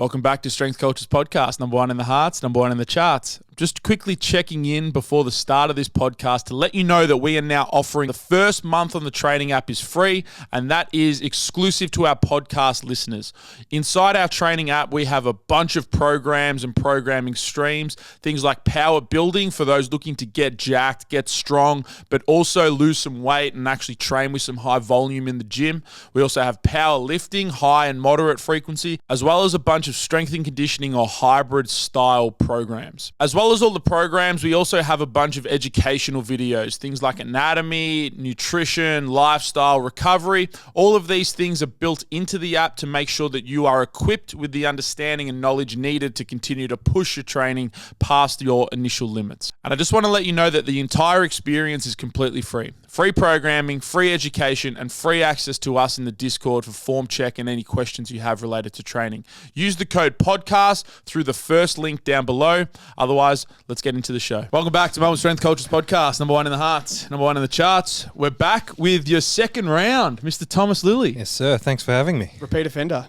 Welcome back to Strength Cultures Podcast, number one in the hearts, number one in the charts. Just quickly checking in before the start of this podcast to let you know that we are now offering the first month on the training app is free, and that is exclusive to our podcast listeners. Inside our training app, we have a bunch of programs and programming streams, things like power building for those looking to get jacked, get strong, but also lose some weight and actually train with some high volume in the gym. We also have power lifting, high and moderate frequency, as well as a bunch of strength and conditioning or hybrid style programs. As well as all the programs, we also have a bunch of educational videos, things like anatomy, nutrition, lifestyle, recovery. All of these things are built into the app to make sure that you are equipped with the understanding and knowledge needed to continue to push your training past your initial limits. And I just want to let you know that the entire experience is completely free. Free programming, free education, and free access to us in the Discord for form check and any questions you have related to training. Use the code PODCAST through the first link down below. Otherwise, let's get into the show. Welcome back to Melbourne Strength Cultures Podcast, number one in the hearts, number one in the charts. We're back with your second round, Mr. Thomas Lilley. Yes, sir. Thanks for having me. Repeat offender.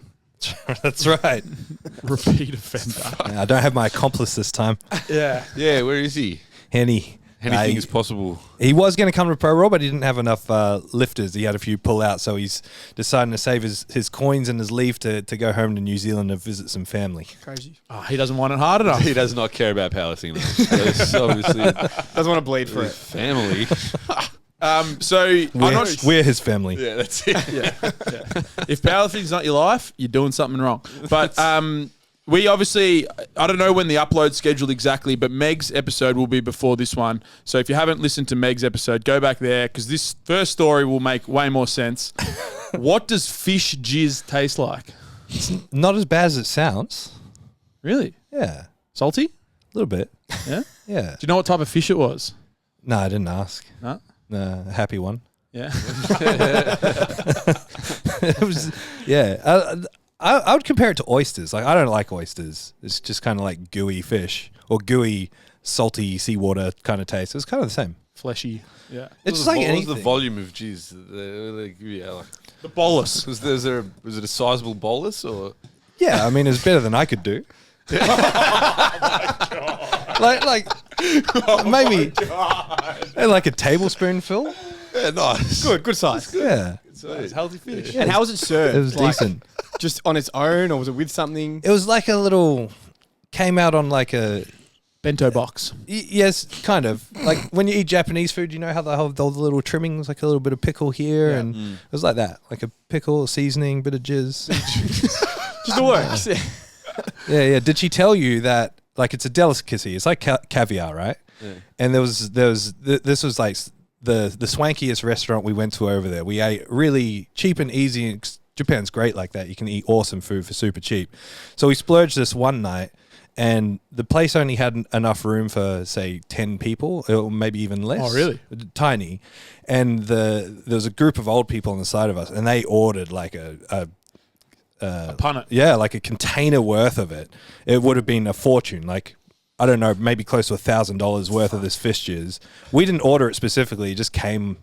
That's right. Repeat offender. I don't have my accomplice this time. Yeah. Yeah, where is he? Henny. Anything is possible. He was going to come to ProRaw, but he didn't have enough lifters. He had a few pull out, so he's deciding to save his coins and his leave to go home to New Zealand and visit some family. Crazy. Oh, he doesn't want it hard enough. He does not care about powerlifting. That's obviously Doesn't want to bleed for his it. family. We're his family. Yeah, that's it. Yeah. If powerlifting's not your life, you're doing something wrong. But we obviously, I don't know when the upload's scheduled exactly, but Meg's episode will be before this one. So if you haven't listened to Meg's episode, go back there because this first story will make way more sense. What does fish jizz taste like? It's not as bad as it sounds. Really? Yeah. Salty? A little bit. Yeah? Yeah. Do you know what type of fish it was? No, I didn't ask. No? No, a happy one. Yeah. It was, yeah. I would compare it to oysters. Like, I don't like oysters. It's just kind of like gooey fish or gooey, salty seawater kind of taste. It's kind of the same. Fleshy. Yeah. It's just like What was anything. the volume of jizz? The bolus. Was it a sizable bolus or? Yeah, I mean, it's better than I could do. like maybe like a tablespoonful. Yeah, nice. Good size. Yeah, It's healthy fish. And how was it served? it was decent. Just on its own, or was it with something? It was like a little, came out on like a, Bento box. yes, kind of. Like when you eat Japanese food, you know how they have all the little trimmings, like a little bit of pickle here, and it was like that, like a pickle, seasoning, bit of jizz. Just the works. Yeah. Did she tell you that, like, it's a delicacy? It's like caviar, right? Yeah. And this was like the swankiest restaurant we went to over there. We ate really cheap and easy. Japan's great like that. You can eat awesome food for super cheap. So we splurged this one night, and the place only had enough room for, say, 10 people, or maybe even less. Oh, really? Tiny. And there was a group of old people on the side of us, and they ordered like a punnet. yeah, like a container worth of it. It would have been a fortune. Like, I don't know, maybe close to $1,000 worth of this fish jizz. We didn't order it specifically. It just came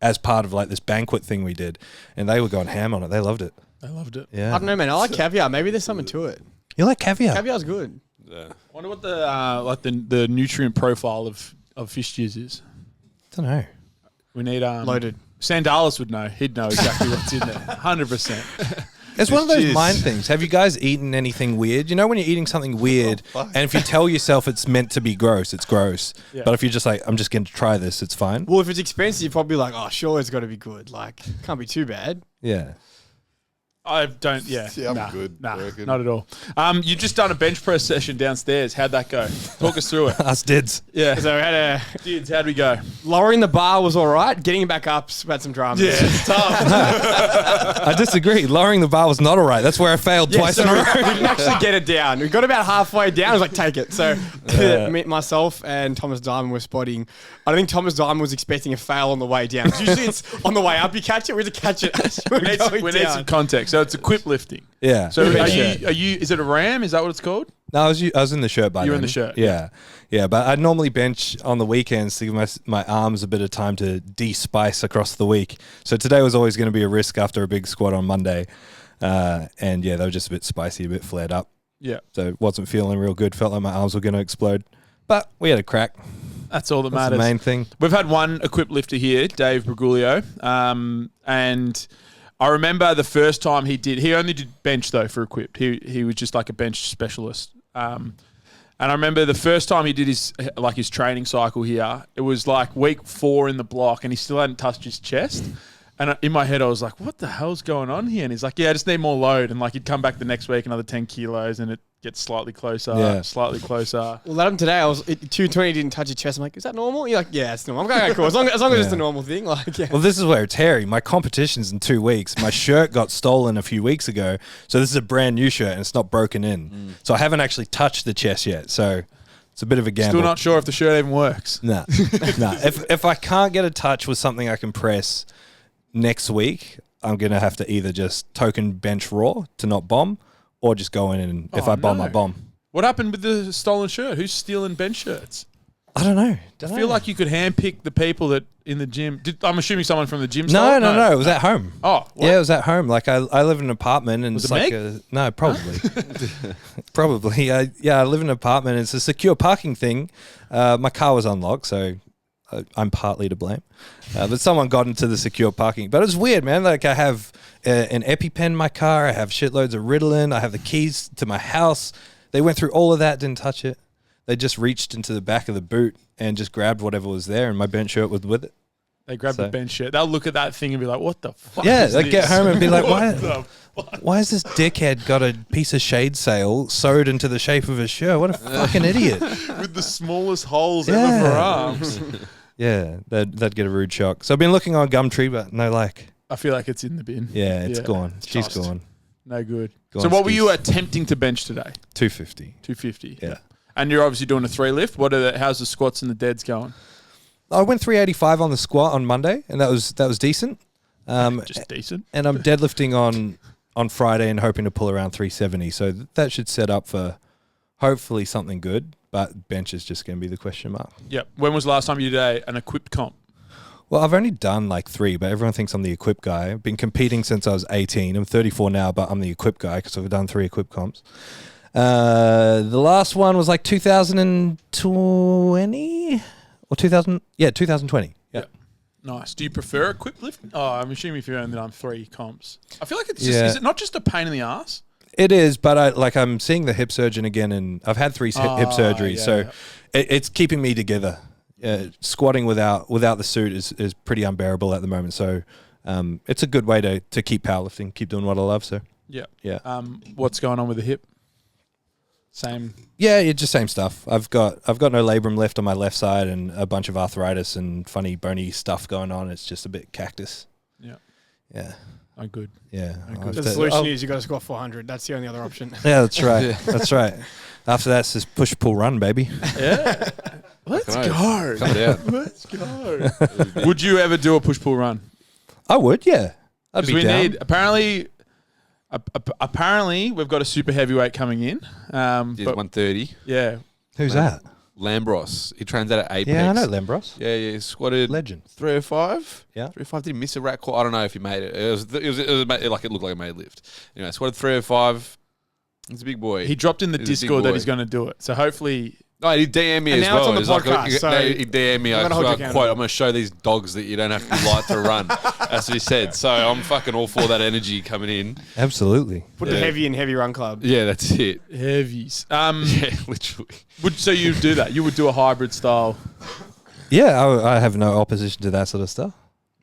as part of like this banquet thing we did, and they were going ham on it. They loved it. I loved it. Yeah. I don't know, man. I like caviar. Maybe there's something to it. You like caviar? Caviar's good. Yeah. I wonder what the nutrient profile of fish jizz is. Don't know. We need Loaded. Sandalis would know. He'd know exactly what's in there. 100%. It's one of those jizz. mind things. Have you guys eaten anything weird? You know when you're eating something weird, and if you tell yourself it's meant to be gross, it's gross. Yeah. But if you're just like, I'm just going to try this, it's fine. Well, if it's expensive, you're probably like, oh, sure, it's got to be good. Like, can't be too bad. Yeah. I don't, yeah. Yeah, I'm good, Nah, I reckon. not at all. You just done a bench press session downstairs. How'd that go? Talk us through it. Us dids. Yeah. So we had Dudes, how'd we go? lowering the bar was all right. Getting it back up, had some dramas. it's tough. I disagree. Lowering the bar was not all right. That's where I failed twice in a row. We didn't actually get it down. We got about halfway down. I was like, take it. So myself and Thomas Diamond were spotting. I think Thomas Diamond was expecting a fail on the way down. Usually it's on the way up you catch it. We had to catch it as we're going We need down. some context. So it's equip lifting. Yeah. So Yeah. are you, is it a ram? Is that what it's called? No, I was in the shirt by You were then. in the shirt, Yeah. But I normally bench on the weekends to give my arms a bit of time to de-spice across the week. So today was always going to be a risk after a big squat on Monday. And yeah, they were just a bit spicy, a bit flared up. Yeah. So wasn't feeling real good. Felt like my arms were going to explode. But we had a crack. That's all that That's matters. the main thing. We've had one equipped lifter here, Dave Briguglio, and I remember the first time he only did bench though for equipped. He was just like a bench specialist. And I remember the first time he did his training cycle here, it was like week 4 in the block and he still hadn't touched his chest. And in my head, I was like, what the hell's going on here? And he's like, yeah, I just need more load. And like he'd come back the next week, another 10 kilos, and it gets slightly closer, slightly closer. Well, that happened today. I was 220, didn't touch your chest. I'm like, is that normal? You're like, yeah, it's normal. I'm going, okay, cool. As long as it's a normal thing. Like, yeah. Well, this is where it's hairy. My competition's in 2 weeks. My shirt got stolen a few weeks ago. So this is a brand new shirt and it's not broken in. So I haven't actually touched the chest yet. So it's a bit of a gamble. Still not sure if the shirt even works. Nah. If I can't get a touch with something I can press next week, I'm going to have to either just token bench raw to not bomb or just go in and if I bomb, I bomb. What happened with the stolen shirt? Who's stealing bench shirts? I don't know. I feel like you could handpick the people that in the gym. I'm assuming someone from the gym stole it? No. It was at home. Oh, what? Yeah, it was at home. Like I live in an apartment and Was it's it like Meg? no, probably. Probably. I live in an apartment. It's a secure parking thing. My car was unlocked, so I'm partly to blame. But someone got into the secure parking. But it was weird, man. Like I have an EpiPen in my car. I have shitloads of Ritalin. I have the keys to my house. They went through all of that, didn't touch it. They just reached into the back of the boot and just grabbed whatever was there, and my bench shirt was with it. They grab the bench shirt. They'll look at that thing and be like, what the fuck Yeah, is they this? get home and be like, What why has this dickhead got a piece of shade sail sewed into the shape of his shirt? What a fucking idiot. With the smallest holes ever for arms. Yeah, they'd get a rude shock. So I've been looking on Gumtree, but no like. I feel like it's in the bin. Yeah, it's gone. She's tossed. gone. No good. Gone So what were skis. you attempting to bench today? 250. 250. Yeah. And you're obviously doing a 3 lift. How's the squats and the deads going? I went 385 on the squat on Monday, and that was decent. Just decent. And I'm deadlifting on Friday and hoping to pull around 370. So that should set up for hopefully something good. But bench is just going to be the question mark. Yep. When was the last time you did an equipped comp? Well, I've only done like 3, but everyone thinks I'm the equipped guy. I've been competing since I was 18. I'm 34 now, but I'm the equipped guy because I've done 3 equipped comps. The last one was like 2020 or 2020. Yeah. Nice. Do you prefer equipped lift? Oh, I'm assuming if you've only done 3 comps. I feel like it's just, Yeah. is it not just a pain in the ass? It is, but I'm seeing the hip surgeon again, and I've had 3 hip surgeries, yeah, so yeah. it's keeping me together. Squatting without the suit is pretty unbearable at the moment. So it's a good way to keep powerlifting, keep doing what I love. So Yeah. yeah, What's going on with the hip? Same. yeah, it's just same stuff. I've got no labrum left on my left side, and a bunch of arthritis and funny bony stuff going on. It's just a bit cactus. Yeah. Yeah. Oh, good. Yeah. good. The solution is you got to squat 400. That's the only other option. Yeah, that's right. That's right. After that, it's just push, pull, run, baby. Yeah. Let's Come go. Cut it out. Let's go. Would you ever do a push-pull run? I would, yeah. I'd Because be we down. need, apparently, we've got a super heavyweight coming in. Did But 130. yeah. Who's that? Lambros. He trains out at Apex. Yeah, I know Lembros. Yeah, he squatted Legend. 305. Yeah. 305. Did he miss a rack call? I don't know if he made it. It was like it looked like a made lift. Anyway, squatted 305. He's a big boy. He dropped in the He's a big Discord that boy. he's going to do it. So hopefully... No, he DM'd me And as now it's well. on the He's like, podcast, so he DM'd me. I'm I gonna hold you quote, accountable. I'm going to show these dogs that you don't have to be light to run. That's what he said. So I'm fucking all for that energy coming in. Absolutely. Put the heavy in heavy run club. Yeah, that's it. Heavies. Yeah, literally. So you do that? You would do a hybrid style? Yeah, I have no opposition to that sort of stuff.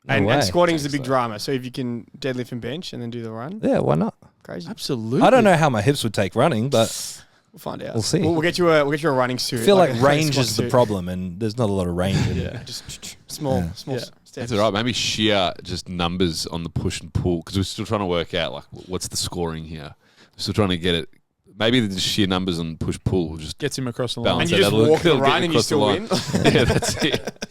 No And way. squatting is a big drama. So if you can deadlift and bench and then do the run, Yeah, why not? crazy. Absolutely. I don't know how my hips would take running, but We'll find out. We'll see. We'll get you a running suit. I feel like a range squat is the suit. problem, and there's not a lot of range in it. Just small Yeah. steps. That's all right. Maybe sheer just numbers on the push and pull because we're still trying to work out like what's the scoring here. We're still trying to get it. Maybe the sheer numbers on push pull will just Gets him across the line. And balance you that just out. walk the It'll get run and you across the still line. win. Yeah, that's it.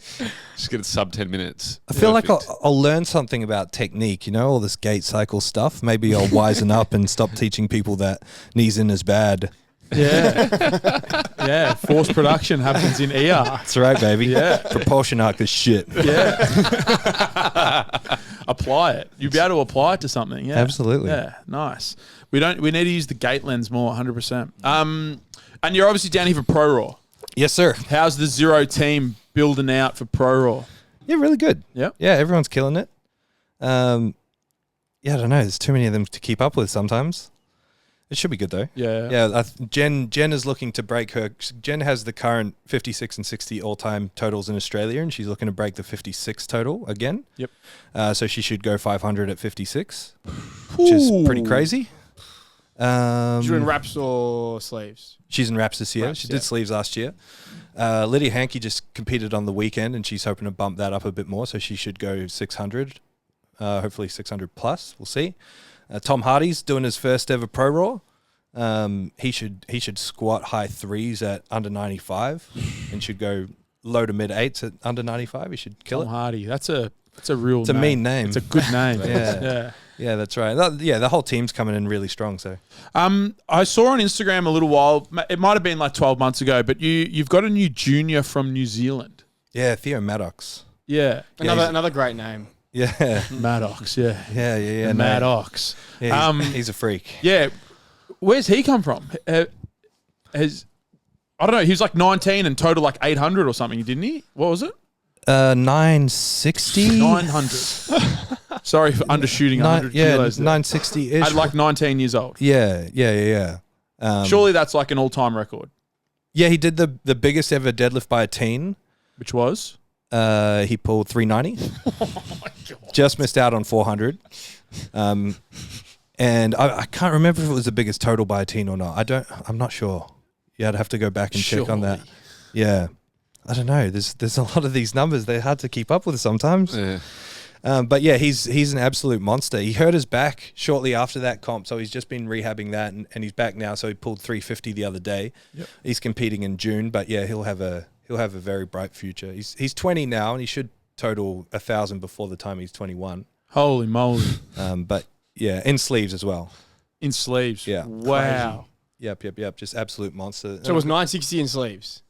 Just get it sub 10 minutes. I feel like Perfect. I'll learn something about technique, all this gait cycle stuff. Maybe I'll wisen up and stop teaching people that knees in is bad. Yeah. Yeah. Forced production happens in ER. That's right, baby. Yeah. Propulsion arc is shit. Yeah. apply it. You'll be able to apply it to something. Yeah, Absolutely. Yeah, nice. We need to use the gate lens more, 100%. And you're obviously down here for ProRaw. Yes, sir. How's the Zero team building out for ProRaw? Yeah, really good. Yep. Yeah, everyone's killing it. Yeah, I don't know. There's too many of them to keep up with sometimes. It should be good though. Yeah. Yeah, Jen is looking to break her. Jen has the current 56 and 60 all-time totals in Australia, and she's looking to break the 56 total again. Yep. So she should go 500 at 56, which is pretty crazy. She's doing wraps or sleeves? She's in wraps this year. Wraps, She did sleeves last year. Lydia Hankey just competed on the weekend, and she's hoping to bump that up a bit more, so she should go 600, hopefully 600 plus. We'll see. Tom Hardy's doing his first ever ProRaw. He should squat high threes at under 95 and should go low to mid eights at under 95. He should kill Tom it. Hardy. That's a real. It's a mean name. It's a good name. Yeah. Yeah, that's right. The whole team's coming in really strong. So, I saw on Instagram a little while. It might have been like 12 months ago, but you've got a new junior from New Zealand. yeah, Theo Maddox. Yeah, Another great name. Yeah, Maddox. Yeah, yeah. Maddox. Yeah, he's a freak. Yeah, where's he come from? I don't know. He was like 19 and total like 800 or something, didn't he? What was it? 960. 900. Sorry for undershooting 100 kilos. there. 960 ish. At like 19 years old. Yeah. Surely that's like an all-time record. Yeah, he did the biggest ever deadlift by a teen. Which was? He pulled 390. Oh my God. Just missed out on 400. And I can't remember if it was the biggest total by a teen or not. I'm not sure. Yeah, I'd have to go back and check on that. Yeah. I don't know. There's a lot of these numbers. They're hard to keep up with sometimes. Yeah. But yeah, he's an absolute monster. He hurt his back shortly after that comp, so he's just been rehabbing that, and he's back now. So he pulled 350 the other day. Yep. He's competing in June, but yeah, he'll have a very bright future. He's 20 now, and he should total 1,000 before the time he's 21. Holy moly. But yeah, in sleeves as well. In sleeves. Yeah. Wow. Yep. Just absolute monster. So it was 960 in sleeves.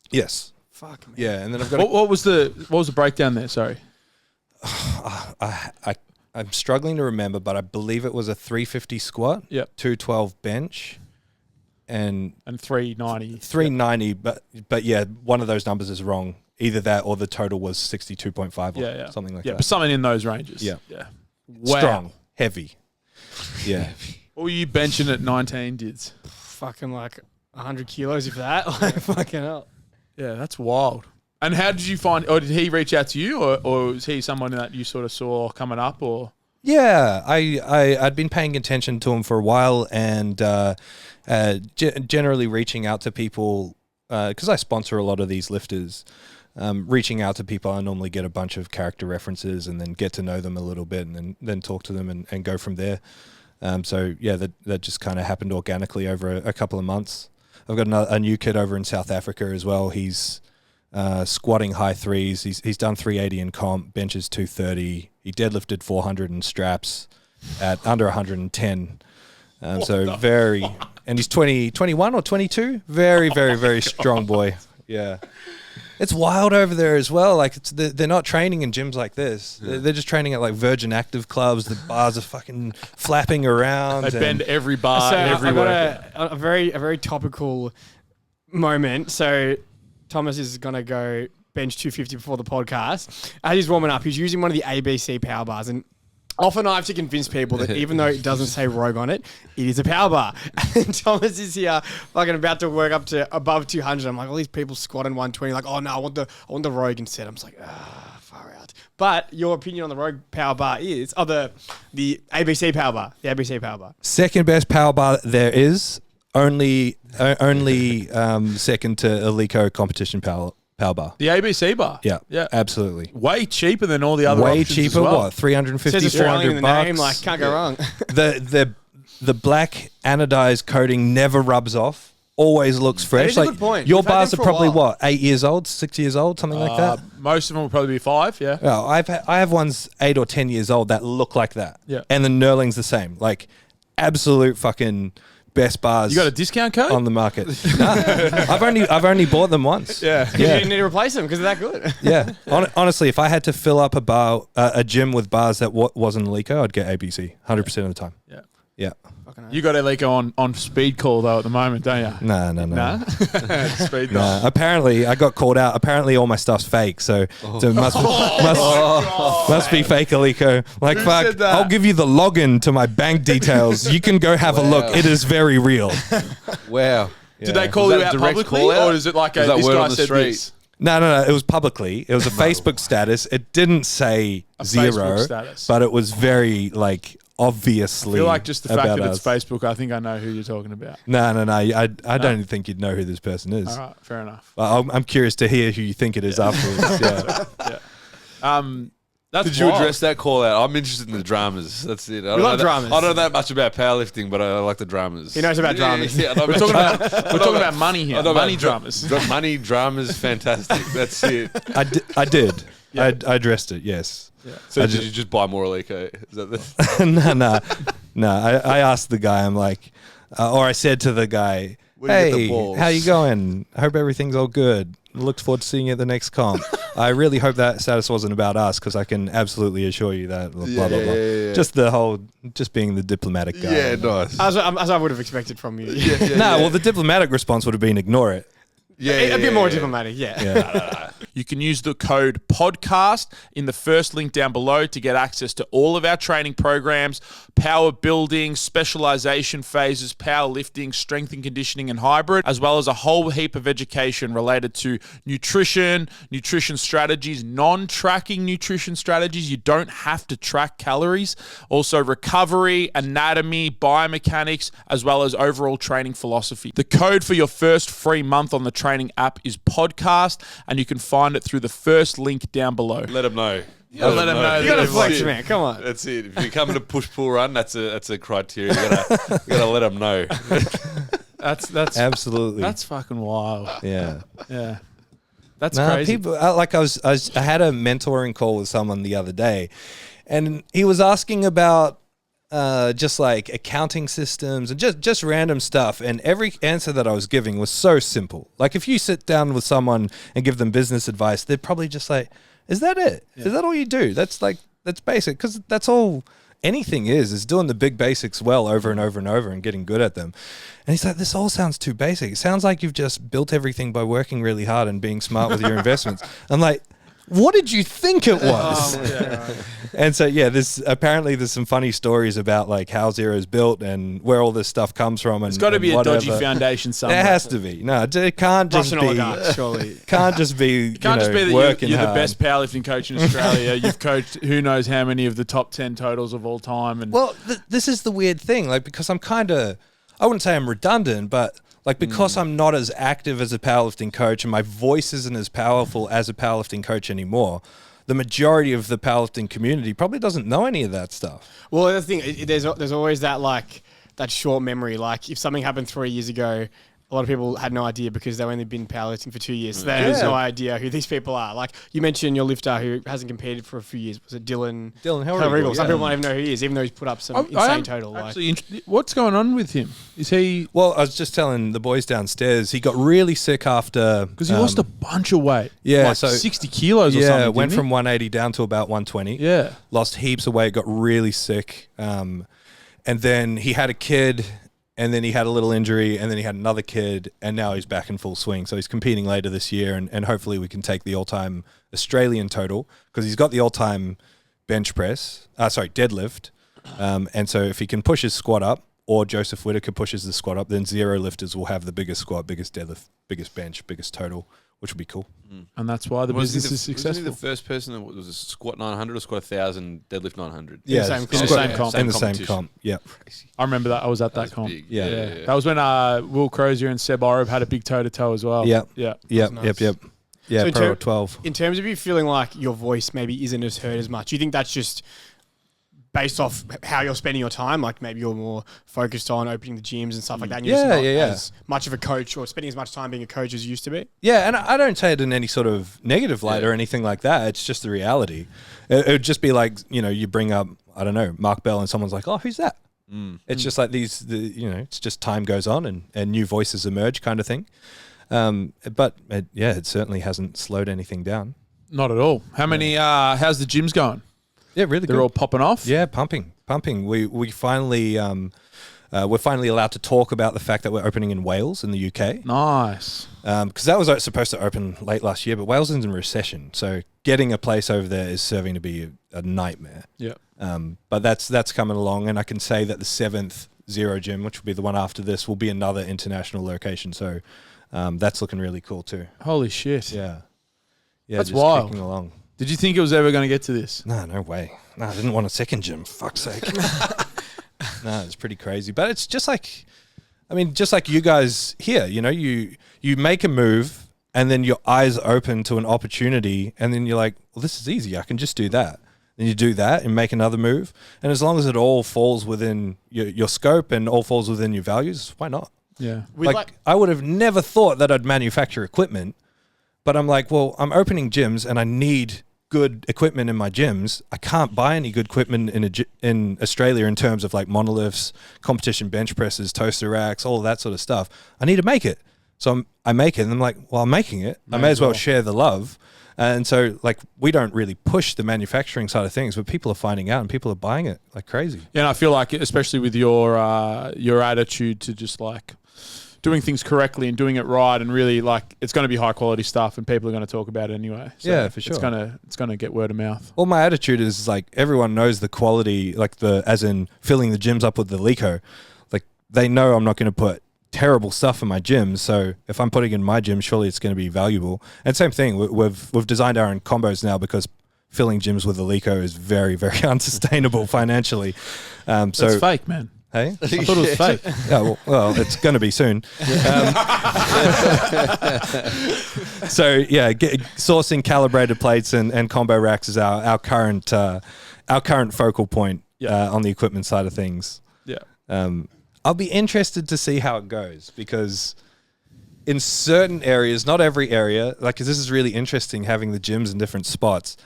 Yes. Fuck, man. Yeah, and then I've got. What was the breakdown there? Sorry. I'm struggling to remember, but I believe it was a 350 squat, Yep. 212 bench, and 390. 390. But yeah, one of those numbers is wrong. Either that or the total was 62.5 or something like Yeah, that. but something in those ranges. Yeah. Yeah. Wow. Strong, heavy. Yeah. What were you benching at 19, Dids? Fucking like 100 kilos, if that. Like, fucking hell. Yeah, that's wild. And how did you find, or did he reach out to you, or was he someone that you sort of saw coming up, or? Yeah, I'd been paying attention to him for a while, and generally reaching out to people because I sponsor a lot of these lifters. Reaching out to people, I normally get a bunch of character references and then get to know them a little bit, and then talk to them and go from there. So yeah, that just kind of happened organically over a couple of months. I've got a new kid over in South Africa as well. He's squatting high threes. He's done 380 in comp, benches 230. He deadlifted 400 in straps at under 110. So very, and he's 21 or 22. Very, very, very strong boy. Yeah. It's wild over there as well. Like they're not training in gyms like this. Yeah. They're just training at like Virgin Active clubs. The bars are fucking flapping around. They bend every bar, So every I've workout. got a very topical moment. So Thomas is going to go bench 250 before the podcast. As he's warming up, he's using one of the ABC power bars. And often I have to convince people that even though it doesn't say Rogue on it, it is a power bar. And Thomas is here fucking about to work up to above 200. I'm like, all these people squatting 120. Like, oh no, I want the Rogue instead. I'm just like, far out. But your opinion on the Rogue power bar is, the ABC power bar, the ABC power bar. Second best power bar there is. Only second to Alico competition power bar. The ABC bar. Yeah, Yeah. absolutely. Way cheaper than all the other Way options cheaper. as well. What? 350, Says Australian in 400 the bucks. name, like can't go wrong. The black anodized coating never rubs off. Always looks fresh. is a good point. Your We've had bars them are for a probably while. what, 8 years old, 6 years old, something like that. Most of them will probably be 5, yeah. Yeah, I have ones 8 or 10 years old that look like that. Yeah. And the knurling's the same. Like absolute fucking best bars You got a discount code? on the market. No, I've only bought them once. Yeah. You didn't need to replace them because they're that good. Yeah. Honestly, if I had to fill up a gym with bars that wasn't Eleiko, I'd get ABC 100% of the time. Yeah. Yeah. You got Eleiko on speed call though at the moment, don't you? No. Nah? Speed call. No. Apparently, I got called out. Apparently, all my stuff's fake. So it must be fake Eleiko. Like, Who fuck, said that? I'll give you the login to my bank details. You can go have a look. It is very real. Wow. Did they call Was you that out a direct publicly, call out? or is it like Was that this word guy on the said street? this? No. It was publicly. It was a Facebook status. It didn't say A zero, Facebook status. but it was very like obviously. I feel like just the fact about that it's us. Facebook, I think I know who you're talking about. No. I don't think you'd know who this person is. All right, fair enough. I'm curious to hear who you think it is afterwards. Yeah. That's Did you wild. address that call out? I'm interested in the dramas. That's it. I don't love know dramas. I don't know that much about powerlifting, but I like the dramas. He knows about dramas. Yeah, I know We're talking about money here. I know Money about dramas. Money dramas, fantastic. That's it. I did. I addressed it. Yes. So did you just buy more Eleiko? Is that the No. I asked the guy. I'm like, or I said to the guy, Where do you get the "Hey, balls?" how you going? I hope everything's all good. Look forward to seeing you at the next comp." I really hope that status wasn't about us because I can absolutely assure you that. Blah blah blah. Yeah. Just being the diplomatic guy. Yeah, nice. As I would have expected from you. Well, the diplomatic response would have been ignore it. A bit more diplomatic, yeah. Yeah. You can use the code PODCAST in the first link down below to get access to all of our training programs, power building, specialization phases, powerlifting, strength and conditioning, and hybrid, as well as a whole heap of education related to nutrition strategies, non-tracking nutrition strategies. You don't have to track calories. Also recovery, anatomy, biomechanics, as well as overall training philosophy. The code for your first free month on the training app is PODCAST, and you can find it through the first link down below. Let them know. Let them know. You got to That's flex, it. man. Come on. That's it. If you're coming to push pull run, that's a criteria. You gotta let them know. That's Absolutely. That's fucking wild. Yeah. Yeah. That's Nah, crazy. people I had a mentoring call with someone the other day, and he was asking about just like accounting systems and just random stuff. And every answer that I was giving was so simple. Like if you sit down with someone and give them business advice, they're probably just like, "Is that it? Is that all you do?" That's basic, because that's all anything is doing the big basics well over and over and over and getting good at them. And he's like, "This all sounds too basic. It sounds like you've just built everything by working really hard and being smart with your investments." I'm like, what did you think it was? And so, there's some funny stories about like how Zero's built and where all this stuff comes from. And It's got to be a dodgy foundation somewhere. It has to be. No, it can't just Russian be. oligarchs, surely. Can't just be. Can't just be that working you're the hard. best powerlifting coach in Australia. You've coached who knows how many of the top 10 totals of all time. And Well, this is the weird thing, like, because I'm kind of, I wouldn't say I'm redundant, but like because I'm not as active as a powerlifting coach and my voice isn't as powerful as a powerlifting coach anymore, the majority of the powerlifting community probably doesn't know any of that stuff. Well, the thing, there's always that like that short memory. Like if something happened 3 years ago, a lot of people had no idea because they've only been powerlifting for 2 years. So they have no idea who these people are. Like you mentioned your lifter who hasn't competed for a few years. Was it Dylan? Dylan Hellriegel. Some yeah. people don't even know who he is, even though he's put up some I insane am total. Actually, what's going on with him? Is he Well, I was just telling the boys downstairs, he got really sick after... because he lost a bunch of weight? yeah, like so 60 kilos or something. Yeah, went didn't from 180 down to about 120. Yeah. Lost heaps of weight, got really sick. And then he had a kid, and then he had a little injury, and then he had another kid, and now he's back in full swing. So he's competing later this year, and hopefully we can take the all-time Australian total, because he's got the all-time deadlift. And so if he can push his squat up, or Joseph Whittaker pushes the squat up, then Zero lifters will have the biggest squat, biggest deadlift, biggest bench, biggest total, which would be cool. And that's why the business is Wasn't successful. he the first person that was a squat 900 or squat 1,000, deadlift 900? Yeah, same In the same comp. In the same competition. comp, yeah. I remember that. I was at that was comp. big. Yeah. That was when Will Crozier and Seb Orob had a big toe-to-toe as well. Yeah. Yeah. Yep, nice. yep. Yeah, So in Pro ter- 12. In terms of you feeling like your voice maybe isn't as heard as much, do you think that's just based off how you're spending your time? Like maybe you're more focused on opening the gyms and stuff like that, and you're just not as much of a coach or spending as much time being a coach as you used to be? Yeah, and I don't say it in any sort of negative light or anything like that. It's just the reality. It would just be like, you bring up, I don't know, Mark Bell, and someone's like, "Oh, who's that?" It's just like it's just time goes on and new voices emerge kind of thing. But it certainly hasn't slowed anything down. Not at all. How many? How's the gyms going? Yeah, really They're good. all popping off? Yeah, pumping. We finally we're finally allowed to talk about the fact that we're opening in Wales in the UK. Nice. Because that was supposed to open late last year, but Wales is in recession, so getting a place over there is serving to be a nightmare. Yeah. But that's coming along, and I can say that the 7th Zero Gym, which will be the one after this, will be another international location. So that's looking really cool too. Holy shit. Yeah, That's just wild. kicking along. Did you think it was ever going to get to this? No way. No, I didn't want a second gym. Fuck's sake. No, it's pretty crazy. But it's just like, just like you guys here, you make a move and then your eyes open to an opportunity and then you're like, well, this is easy. I can just do that. Then you do that and make another move. And as long as it all falls within your scope and all falls within your values, why not? Yeah. I would have never thought that I'd manufacture equipment, but I'm like, well, I'm opening gyms and I need good equipment in my gyms. I can't buy any good equipment in Australia in terms of like monoliths, competition bench presses, toaster racks, all of that sort of stuff. I need to make it. So I make it and I'm like, well, I'm making it. I may as well share the love. And so like we don't really push the manufacturing side of things, but people are finding out and people are buying it like crazy. Yeah, and I feel like, especially with your attitude to just like doing things correctly and doing it right, and really like it's going to be high quality stuff, and people are going to talk about it anyway. So yeah, for sure. It's gonna get word of mouth. Well, my attitude is like everyone knows the quality, like as in filling the gyms up with the Lico. Like they know I'm not going to put terrible stuff in my gyms. So if I'm putting it in my gym, surely it's going to be valuable. And same thing, we've designed our own combos now because filling gyms with the Lico is very, very unsustainable financially. So it's fake, man. Hey? I thought it was fake. Yeah, well, it's going to be soon. So yeah, sourcing calibrated plates and combo racks is our current focal point on the equipment side of things. Yeah. I'll be interested to see how it goes because in certain areas, not every area, like 'cause this is really interesting having the gyms in different spots.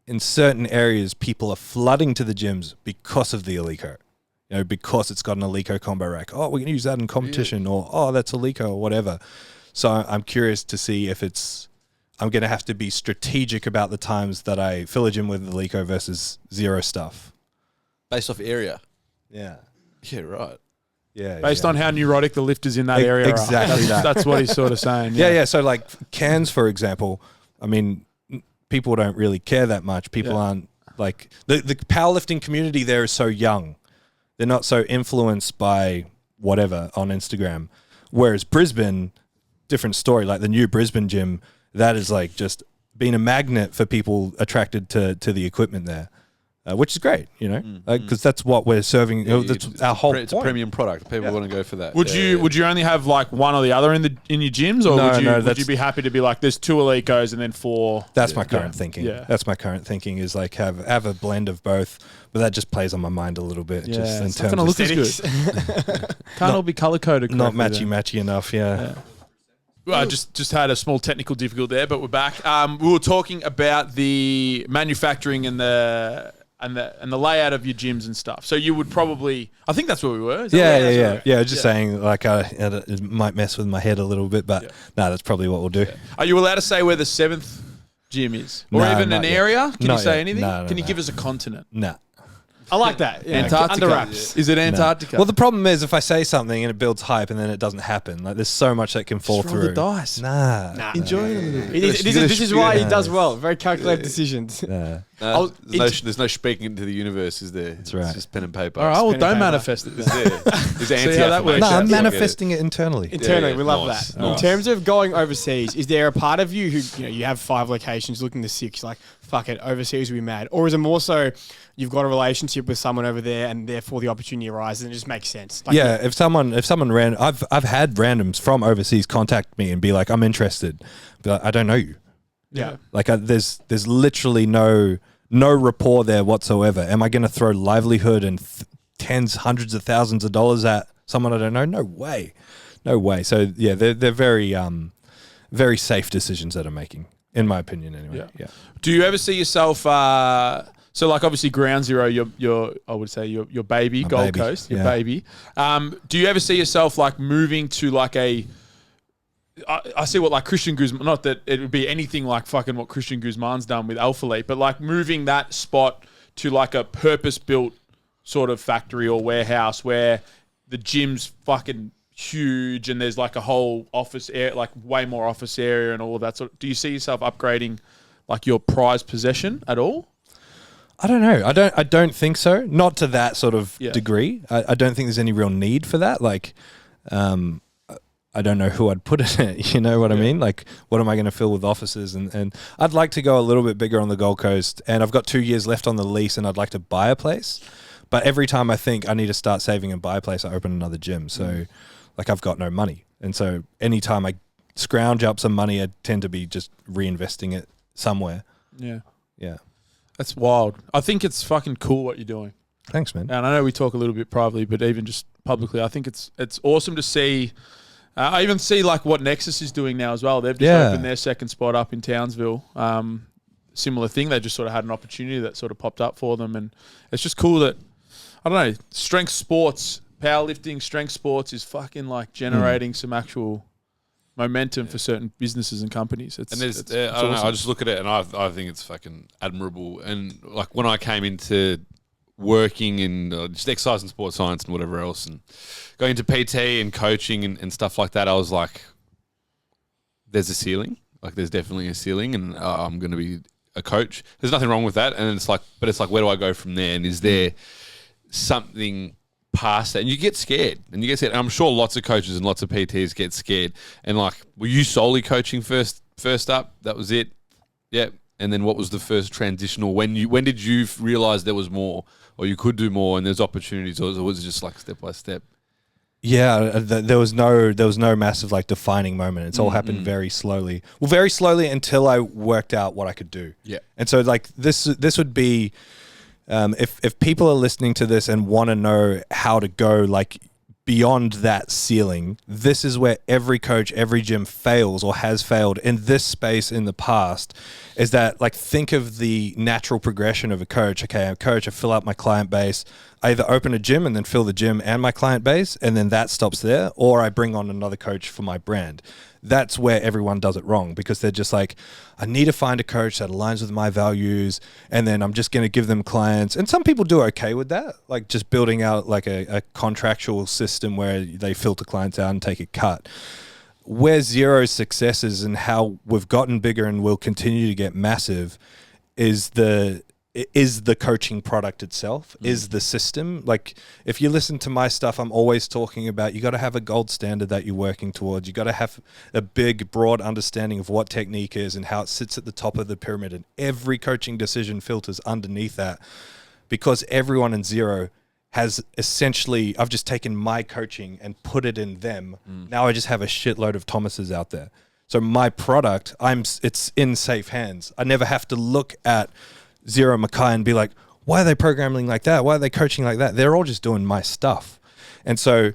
In certain areas, people are flooding to the gyms because of the Alico. Because it's got an Alico combo rack. Oh, we can use that in competition, or oh, that's Alico, or whatever. So I'm curious to see if I'm going to have to be strategic about the times that I fill a gym with Alico versus zero stuff. Based off area. Yeah. Yeah, right. Yeah. Based on how neurotic the lifters in that area exactly are. That's what he's sort of saying. Yeah. So like cans, for example, people don't really care that much. People aren't like the powerlifting community there is so young. They're not so influenced by whatever on Instagram. Whereas Brisbane, different story. Like the new Brisbane gym, that is like just being a magnet for people attracted to the equipment there, which is great, because that's what we're serving. That's our whole It's a premium product. People want to go for that. Would you only have like one or the other in your gyms, or would you be happy to be like there's 2 Alicos and then 4? That's my current thinking. Yeah. That's my current thinking is like have a blend of both, but that just plays on my mind a little bit. Just in it's terms not of going to look as good. Can't all be color coded. not matchy enough. Yeah. Well, I just had a small technical difficulty there, but we're back. We were talking about the manufacturing and the layout of your gyms and stuff. So you would probably, I think that's where we were. Yeah. Just saying, like, it might mess with my head a little bit, but no, that's probably what we'll do. Yeah. Are you allowed to say where the 7th gym is, or No, even not an yet. area? Can Not you say yet. anything? No, Can you no. give us a continent? Nah. I like that. Yeah, Antarctica. Under wraps. Is it No. Antarctica? Well, the problem is if I say something and it builds hype and then it doesn't happen, like there's so much that can fall Just roll through. the dice. Nah. Enjoy it a little bit. This is why he does well. Very calculated decisions. Nah. There's no speaking into the universe, is there? That's right. It's just pen and paper. All right, well, Pen and don't paper. manifest it. It's there. There's See how that works. No, Yeah, I'm I manifesting it internally. Internally, Yeah, we love nice, that. nice. In terms of going overseas, is there a part of you who you have 5 locations looking to 6, like fuck it, overseas will be mad, or is it more so you've got a relationship with someone over there and therefore the opportunity arises and it just makes sense? Like, Yeah, if someone ran, I've had randoms from overseas contact me and be like, I'm interested. Be like, I don't know you. yeah. Like there's literally no rapport there whatsoever. Am I going to throw livelihood and tens, hundreds of thousands of dollars at someone I don't know? No way. So yeah, they're very very safe decisions that I'm making, in my opinion. Anyway. Yeah. Do you ever see yourself So like obviously Ground Zero, your I would say your baby, My Gold baby, Coast, your yeah. baby. Do you ever see yourself like moving to like a? I see what like Christian Guzman, not that it would be anything like fucking what Christian Guzman's done with Alpha Leap, but like moving that spot to like a purpose-built sort of factory or warehouse where the gym's fucking huge and there's like a whole office area, like way more office area and all of that sort of. Do you see yourself upgrading like your prized possession at all? I don't know. I don't think so. Not to that sort of Yeah. degree. I don't think there's any real need for that. Like, I don't know who I'd put it at. You know what I mean? Like, what am I going to fill with offices? And I'd like to go a little bit bigger on the Gold Coast. And I've got 2 years left on the lease, and I'd like to buy a place. But every time I think I need to start saving and buy a place, I open another gym. So, like, I've got no money. And so anytime I scrounge up some money, I tend to be just reinvesting it somewhere. Yeah. Yeah. That's wild. I think it's fucking cool what you're doing. Thanks, man. And I know we talk a little bit privately, but even just publicly, I think it's awesome to see. I even see like what Nexus is doing now as well. They've just opened their second spot up in Townsville. Similar thing. They just sort of had an opportunity that sort of popped up for them. And it's just cool that, I don't know, strength sports, powerlifting, strength sports is fucking like generating some actual momentum for certain businesses and companies. It's, And there's, it's I don't know, awesome. I just look at it and I think it's fucking admirable. And like when I came into working in just exercise and sports science and whatever else and going into PT and coaching and stuff like that, I was like, there's a ceiling. Like there's definitely a ceiling and I'm going to be a coach. There's nothing wrong with that. And it's like, but it's like, where do I go from there? And is there something past that? And you get scared. And I'm sure lots of coaches and lots of PTs get scared. And like, were you solely coaching first up? That was it? Yeah. And then what was the first transitional? When did you realize there was more or you could do more and there's opportunities, or was it just like step by step? Yeah, there was no massive like defining moment. It's all happened very slowly. Well, very slowly until I worked out what I could do. Yeah. And so like this would be if people are listening to this and want to know how to go like beyond that ceiling, this is where every coach, every gym fails or has failed in this space in the past, is that like think of the natural progression of a coach. Okay, I'm a coach, I fill up my client base, I either open a gym and then fill the gym and my client base and then that stops there, or I bring on another coach for my brand. That's where everyone does it wrong, because they're just like, I need to find a coach that aligns with my values and then I'm just going to give them clients. And some people do okay with that, like just building out like a contractual system where they filter clients out and take a cut. Where Zero's success is and how we've gotten bigger and will continue to get massive is the coaching product itself, is the system. Like if you listen to my stuff, I'm always talking about, you got to have a gold standard that you're working towards. You got to have a big, broad understanding of what technique is and how it sits at the top of the pyramid. And every coaching decision filters underneath that, because everyone in Zero has essentially, I've just taken my coaching and put it in them. Now I just have a shitload of Thomases out there. So my product, it's in safe hands. I never have to look at Zero Mackay and be like, why are they programming like that? Why are they coaching like that? They're all just doing my stuff. And so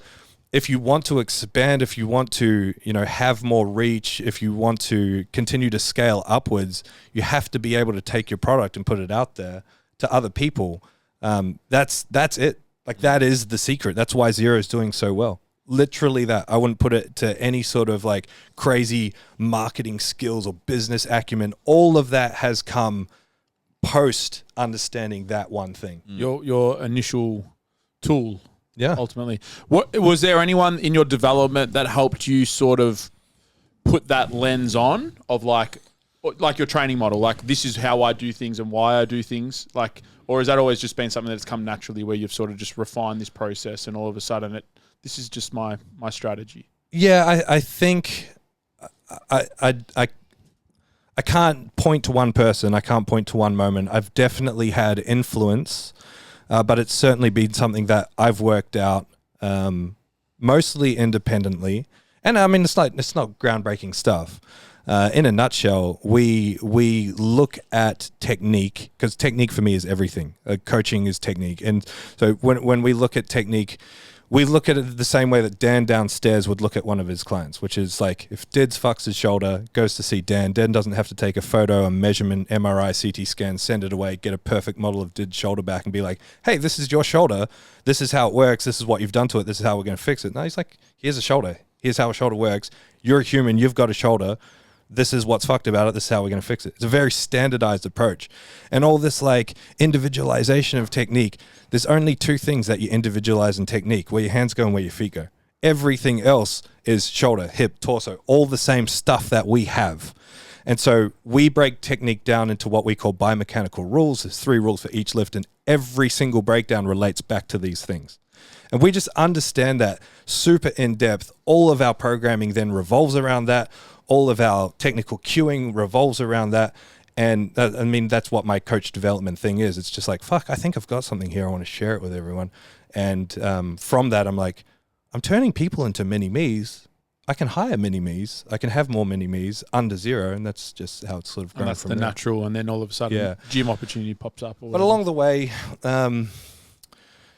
if you want to expand, if you want to, have more reach, if you want to continue to scale upwards, you have to be able to take your product and put it out there to other people. That's it. Like that is the secret. That's why Zero is doing so well. Literally that. I wouldn't put it to any sort of like crazy marketing skills or business acumen. All of that has come post understanding that one thing. Your initial tool. Yeah. Ultimately. What was there anyone in your development that helped you sort of put that lens on of like your training model? Like this is how I do things and why I do things, like, or has that always just been something that's come naturally where you've sort of just refined this process and all of a sudden this is just my strategy? Yeah, I think I can't point to one person. I can't point to one moment. I've definitely had influence, but it's certainly been something that I've worked out mostly independently. And I mean, it's not groundbreaking stuff. In a nutshell, we look at technique, because technique for me is everything. Coaching is technique. And so when we look at technique, we look at it the same way that Dan downstairs would look at one of his clients, which is like if Dids fucks his shoulder, goes to see Dan, Dan doesn't have to take a photo, a measurement, MRI, CT scan, send it away, get a perfect model of Dids' shoulder back and be like, hey, this is your shoulder. This is how it works. This is what you've done to it. This is how we're going to fix it. No, he's like, here's a shoulder. Here's how a shoulder works. You're a human. You've got a shoulder. This is what's fucked about it. This is how we're going to fix it. It's a very standardized approach. And all this like individualization of technique, there's only two things that you individualize in technique, where your hands go and where your feet go. Everything else is shoulder, hip, torso, all the same stuff that we have. And so we break technique down into what we call biomechanical rules. There's 3 rules for each lift, and every single breakdown relates back to these things. And we just understand that super in depth. All of our programming then revolves around that. All of our technical cueing revolves around that. And I mean, that's what my coach development thing is. It's just like, fuck, I think I've got something here. I want to share it with everyone. And from that, I'm like, I'm turning people into mini-me's. I can hire mini-me's. I can have more mini-me's under zero. And that's just how it's sort of grown and that's from the there. natural. And then all of a sudden, gym opportunity pops up. But along the way,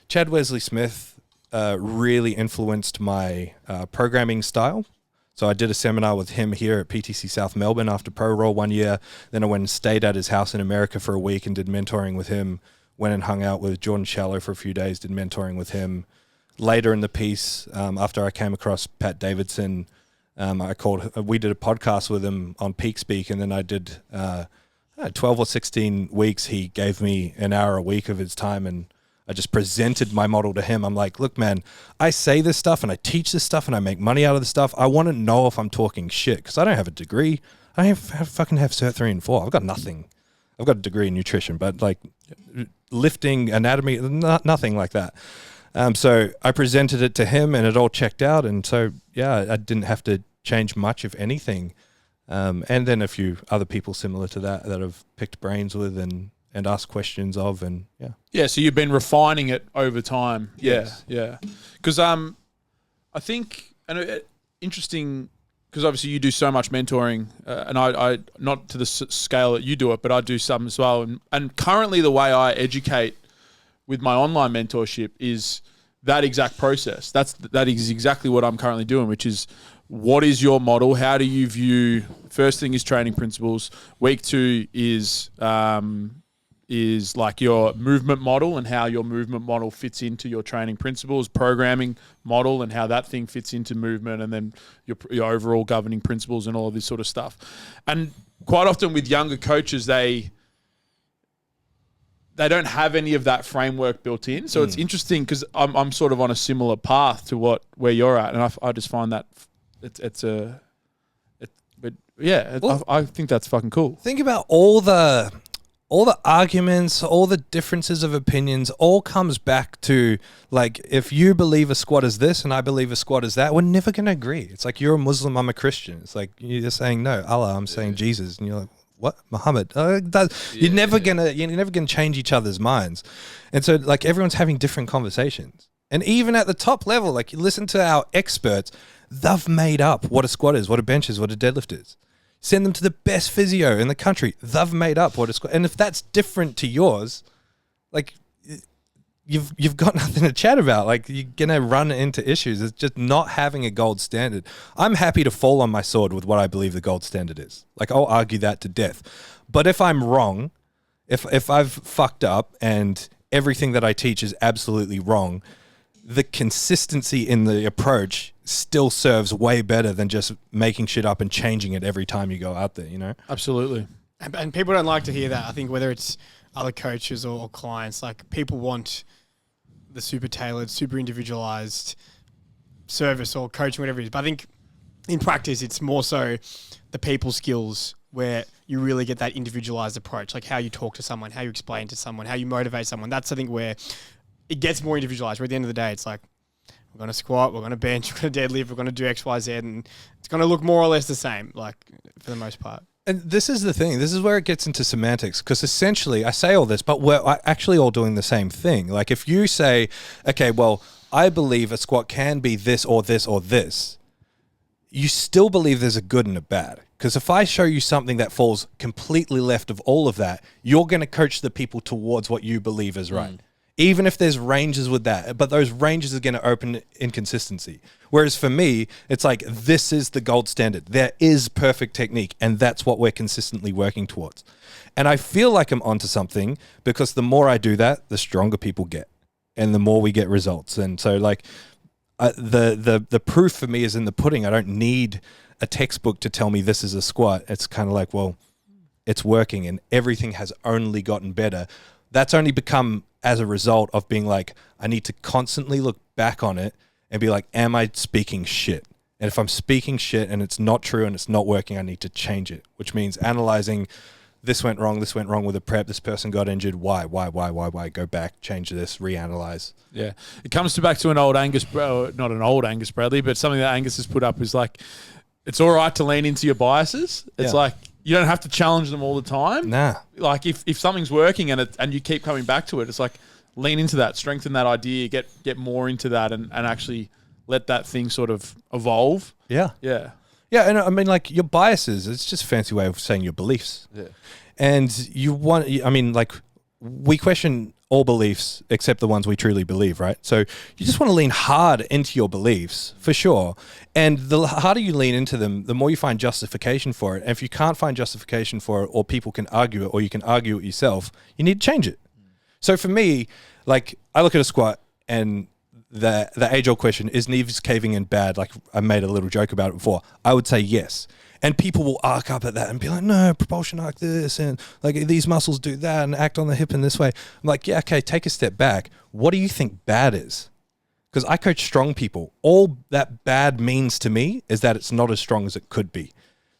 Chad Wesley Smith really influenced my programming style. So I did a seminar with him here at PTC South Melbourne after ProRaw 1 year. Then I went and stayed at his house in America for a week and did mentoring with him. Went and hung out with Jordan Shallow for a few days, did mentoring with him. Later in the piece, after I came across Pat Davidson, we did a podcast with him on Peak Speak, and then I did 12 or 16 weeks. He gave me an hour a week of his time, and I just presented my model to him. I'm like, look, man, I say this stuff and I teach this stuff and I make money out of this stuff. I want to know if I'm talking shit because I don't have a degree. I don't fucking have Cert 3 and 4. I've got nothing. I've got a degree in nutrition, but like lifting, anatomy, nothing like that. So I presented it to him and it all checked out. And so, yeah, I didn't have to change much, if anything. And then a few other people similar to that I've picked brains with and asked questions of, and Yeah, so you've been refining it over time. Yes. Yeah. Because I think, and interesting, because obviously you do so much mentoring, and I not to the scale that you do it, but I do some as well. And currently the way I educate with my online mentorship is that exact process. That is exactly what I'm currently doing, which is, what is your model? How do you view? First thing is training principles. Week 2 is like your movement model and how your movement model fits into your training principles, programming model and how that thing fits into movement, and then your overall governing principles and all of this sort of stuff. And quite often with younger coaches, they don't have any of that framework built in. So it's interesting because I'm sort of on a similar path to where you're at, and I just find that I think that's fucking cool. Think about all the arguments, all the differences of opinions, all comes back to, like, if you believe a squat is this and I believe a squat is that, we're never going to agree. It's like, you're a Muslim, I'm a Christian. It's like, you're saying, no, Allah, I'm saying Jesus. And you're like, what? Muhammad? You're never gonna change each other's minds. And so, like, everyone's having different conversations. And even at the top level, like, you listen to our experts, they've made up what a squat is, what a bench is, what a deadlift is. Send them to the best physio in the country. They've made up what a squat. And if that's different to yours, like, you've got nothing to chat about. Like, you're going to run into issues. It's just not having a gold standard. I'm happy to fall on my sword with what I believe the gold standard is. Like, I'll argue that to death. But if I'm wrong, if I've fucked up and everything that I teach is absolutely wrong, the consistency in the approach still serves way better than just making shit up and changing it every time you go out there, you know? Absolutely. And people don't like to hear that. I think whether it's other coaches or clients, like, people want the super tailored, super individualized service or coaching, whatever it is. But I think in practice, it's more so the people skills where you really get that individualized approach, like how you talk to someone, how you explain to someone, how you motivate someone. That's, I think, where it gets more individualized. Where at the end of the day, it's like, we're going to squat, we're going to bench, we're going to deadlift, we're going to do X, Y, Z, and it's going to look more or less the same, like, for the most part. And this is the thing. This is where it gets into semantics, because essentially, I say all this, but we're actually all doing the same thing. Like, if you say, okay, well, I believe a squat can be this or this or this, you still believe there's a good and a bad. Because if I show you something that falls completely left of all of that, you're going to coach the people towards what you believe is right. even if there's ranges with that, but those ranges are going to open inconsistency. Whereas for me, it's like, this is the gold standard. There is perfect technique, and that's what we're consistently working towards. And I feel like I'm onto something, because the more I do that, the stronger people get, and the more we get results. And so like the proof for me is in the pudding. I don't need a textbook to tell me this is a squat. It's kind of like, well, it's working, and everything has only gotten better. That's only become as a result of being like, I need to constantly look back on it and be like, am I speaking shit? And if I'm speaking shit and it's not true and it's not working, I need to change it, which means analyzing, this went wrong with a prep, this person got injured, why? Go back, change this, reanalyze. Yeah. It comes back to an old Angus, not an old Angus Bradley, but something that Angus has put up is like, it's all right to lean into your biases. It's like, you don't have to challenge them all the time. Nah. Like if something's working and you keep coming back to it, it's like, lean into that, strengthen that idea, get more into that, and actually let that thing sort of evolve. Yeah. Yeah. Yeah, and I mean, like, your biases, it's just a fancy way of saying your beliefs. Yeah. And we question all beliefs except the ones we truly believe, right? So you just want to lean hard into your beliefs, for sure. And the harder you lean into them, the more you find justification for it. And if you can't find justification for it, or people can argue it, or you can argue it yourself, you need to change it. So for me, like, I look at a squat, and the age-old question, is knees caving in bad? Like, I made a little joke about it before. I would say yes. And people will arc up at that and be like, no, propulsion arc this, and like these muscles do that, and act on the hip in this way. I'm like, yeah, okay, take a step back. What do you think bad is? Because I coach strong people. All that bad means to me is that it's not as strong as it could be.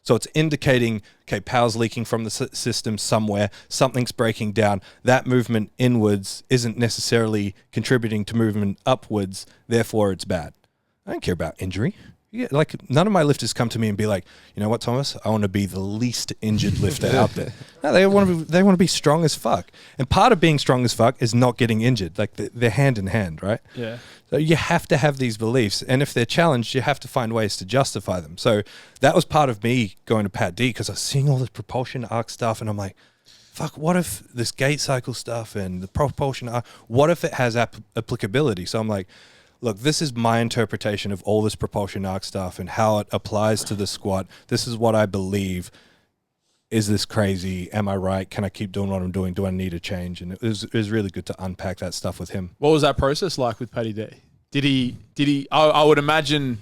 So it's indicating, okay, power's leaking from the system somewhere, something's breaking down. That movement inwards isn't necessarily contributing to movement upwards, therefore it's bad. I don't care about injury. Yeah, like, none of my lifters come to me and be like, you know what, Thomas, I want to be the least injured lifter out there. No, they want to be strong as fuck. And part of being strong as fuck is not getting injured. Like, they're hand in hand, right? Yeah. So you have to have these beliefs, and if they're challenged, you have to find ways to justify them. So that was part of me going to Pat D, because I was seeing all this propulsion arc stuff, and I'm like, fuck, what if this gate cycle stuff and the propulsion arc, what if it has applicability? So I'm like, look, this is my interpretation of all this propulsion arc stuff and how it applies to the squat. This is what I believe. Is this crazy? Am I right? Can I keep doing what I'm doing? Do I need a change? And it was really good to unpack that stuff with him. What was that process like with Paddy D? Did he? I would imagine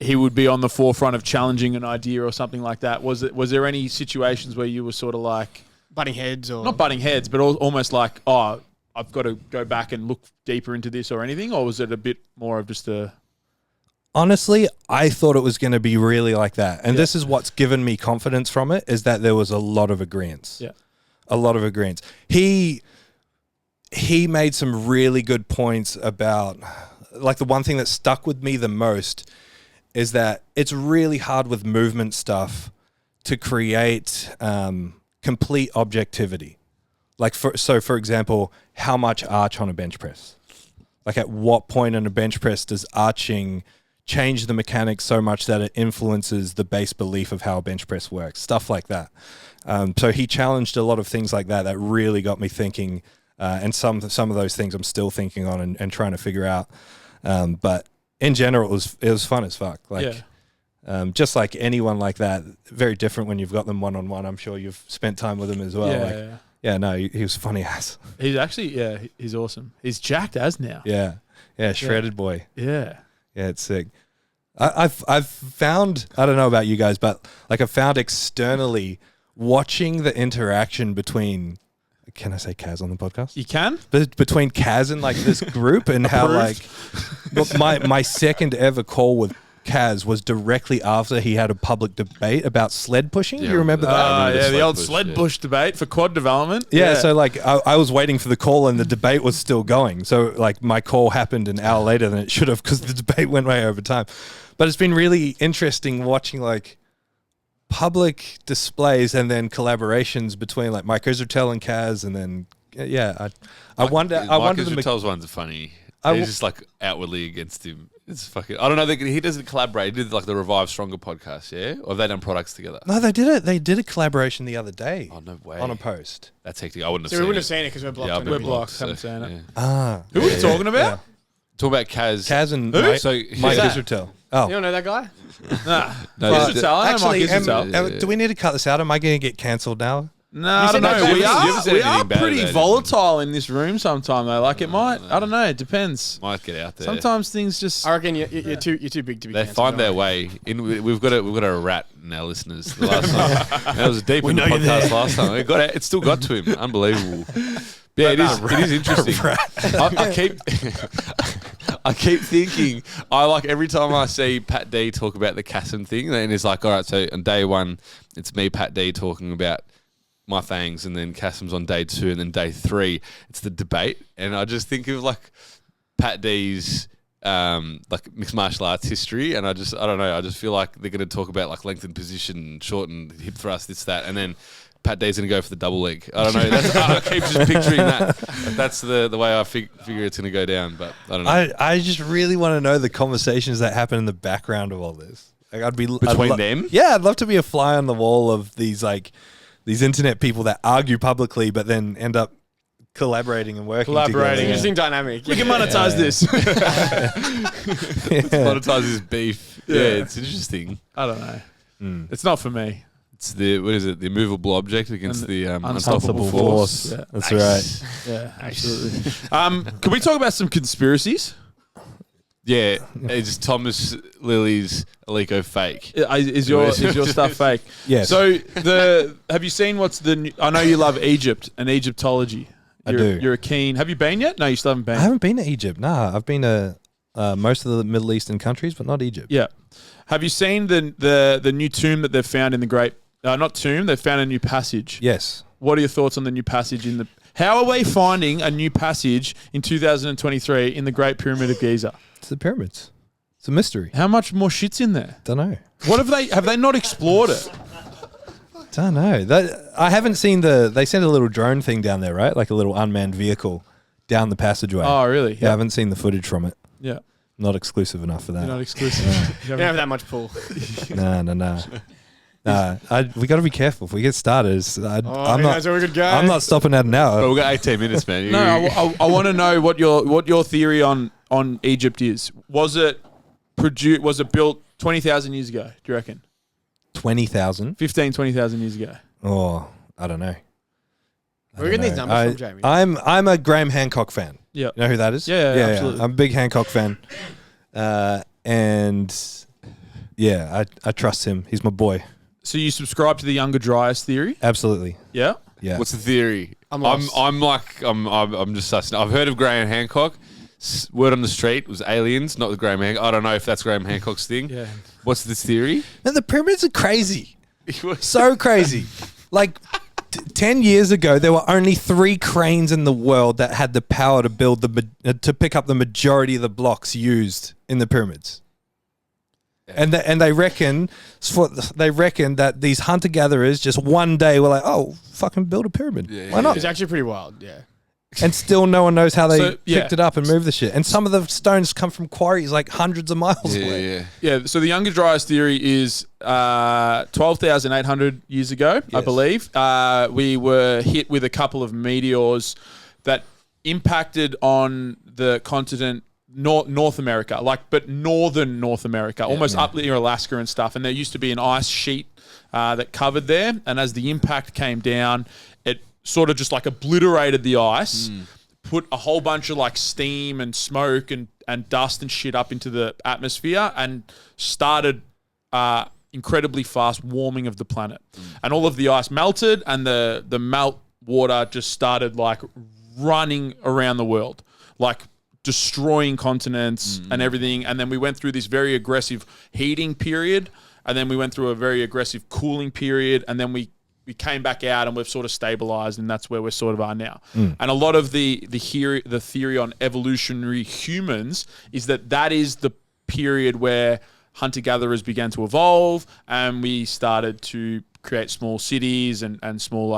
he would be on the forefront of challenging an idea or something like that. Was there any situations where you were sort of like Butting heads, or not butting heads, but almost like, oh, I've got to go back and look deeper into this or anything? Or was it a bit more of just a... Honestly, I thought it was going to be really like that. And this is what's given me confidence from it, is that there was a lot of agreeance. Yeah. A lot of agreeance. He made some really good points about, like, the one thing that stuck with me the most is that it's really hard with movement stuff to create complete objectivity. Like, for example, how much arch on a bench press? Like, at what point in a bench press does arching change the mechanics so much that it influences the base belief of how a bench press works? Stuff like that. So he challenged a lot of things like that that really got me thinking, and some of those things I'm still thinking on and trying to figure out. But in general, it was fun as fuck. Like, just like anyone like that, very different when you've got them one-on-one. I'm sure you've spent time with them as well. Yeah, no, he was funny as. He's actually, he's awesome. He's jacked as now. Yeah, shredded boy. Yeah. Yeah, it's sick. I've found, I don't know about you guys, but like, I've found externally watching the interaction between, can I say Kaz on the podcast? You can? Between Kaz and like this group, and how like, look, my second ever call with Kaz was directly after he had a public debate about sled pushing. Do you remember that? The old sled push debate for quad development. Yeah, so like I was waiting for the call and the debate was still going. So like my call happened an hour later than it should have, because the debate went way over time. But it's been really interesting watching like public displays and then collaborations between like Mike Israetel and Kaz, and then I wonder. Mike Israetel's ones are funny. He's just like outwardly against him. It's fucking. I don't know. He doesn't collaborate. He did like the Revive Stronger podcast, yeah? Or have they done products together? No, they did it. They did a collaboration the other day. Oh, no way. On a post. That's hectic. I wouldn't have So seen we wouldn't it. have seen it because we're blocked. Yeah, on I've been We're it. blocked. so, Haven't seen it. yeah. Ah. Who are you talking about? Talk about Kaz. Kaz and Who? Mike, So Mike that? Israel. You Oh. don't know that guy? Nah. No, Giz the- Patel. I know Mike Actually, Giz Patel. do we need to cut this out? Am I going to get cancelled now? No, I don't said know. no, We you haven't said are anything bad pretty about it. volatile in this room sometime, though. Like, it might. I don't know. It depends. Might get out there. Sometimes things just. I reckon you're too big to be They cancelled, find their don't way in. We've got a rat in our listeners. The last time that was deep in the podcast last time. It still got to him. Unbelievable. Yeah, it is interesting. I keep thinking. I like every time I see Pat D talk about the Kassem thing, and it's like, all right, so on day one, it's me, Pat D, talking about my fangs, and then Kassem's on day 2, and then day 3, it's the debate, and I just think of like Pat D's like mixed martial arts history, and I don't know, I just feel like they're going to talk about like lengthened position, shortened hip thrust, this, that, and then Pat D's going to go for the double leg. I don't know. I keep just picturing that. That's the way I figure it's going to go down, but I don't know. I just really want to know the conversations that happen in the background of all this. Like, Between them? Yeah, I'd love to be a fly on the wall of these internet people that argue publicly, but then end up collaborating and working Collaborating. together. Interesting dynamic. We can monetize this. Monetize his beef. Yeah, it's interesting. I don't know. It's not for me. It's the immovable object against the unstoppable unstoppable force. Yeah. That's right. Yeah, absolutely. Can we talk about some conspiracies? Yeah, it's Thomas Lilley's Alico fake. Is your stuff fake? Yes. So have you seen what's the new, I know you love Egypt and Egyptology. I do. You're a keen. Have you been yet? No, you still haven't been. I haven't been to Egypt. Nah, I've been to most of the Middle Eastern countries, but not Egypt. Yeah. Have you seen the new tomb that they've found in the Great? Not tomb. They've found a new passage. Yes. What are your thoughts on the new passage in the? How are we finding a new passage in 2023 in the Great Pyramid of Giza? It's the pyramids. It's a mystery. How much more shit's in there? Don't know. What have they not explored it? Don't know. I haven't seen they sent a little drone thing down there, right? Like a little unmanned vehicle down the passageway. Oh, really? Yeah, I haven't seen the footage from it. Yeah. Not exclusive enough for that. You're not exclusive. You don't have that much pull. No. We got to be careful. If we get started, I'm not. So we could go. I'm not stopping at an hour. But we've got 18 minutes, man. No, I want to know what your theory on Egypt is. Was it built 20,000 years ago? Do you reckon? 20,000. 20,000 years ago. Oh, I don't know. Where are you getting these numbers from, Jamie? I'm a Graham Hancock fan. Yeah. You know who that is? Yeah, absolutely. I'm a big Hancock fan. And yeah, I trust him. He's my boy. So you subscribe to the younger Dryas theory? Absolutely. Yeah. Yeah. What's the theory? I'm lost. I'm just sussing. I've heard of Graham Hancock. Word on the street was aliens, not the Graham Hancock. I don't know if that's Graham Hancock's thing. Yeah. What's this theory? Man, the pyramids are crazy. So crazy. Like 10 years ago, there were only 3 cranes in the world that had the power to build to pick up the majority of the blocks used in the pyramids. And they reckon that these hunter gatherers just one day were like, oh, fucking build a pyramid. Why not? It's actually pretty wild. Yeah. And still no one knows how they So, yeah. picked it up and moved the shit. And some of the stones come from quarries like hundreds of miles away. Yeah. Yeah. So the younger Dryas theory is 12,800 years ago, I Yes. believe. We were hit with a couple of meteors that impacted on the continent North America, but northern North America, almost up near Alaska and stuff. And there used to be an ice sheet that covered there. And as the impact came down, it sort of just like obliterated the ice, put a whole bunch of like steam and smoke and dust and shit up into the atmosphere and started incredibly fast warming of the planet. And all of the ice melted and the melt water just started like running around the world, like destroying continents and everything. And then we went through this very aggressive heating period, and then we went through a very aggressive cooling period, and then we came back out and we've sort of stabilized, and that's where we sort of are now. And a lot of the theory on evolutionary humans is that is the period where hunter-gatherers began to evolve, and we started to create small cities and small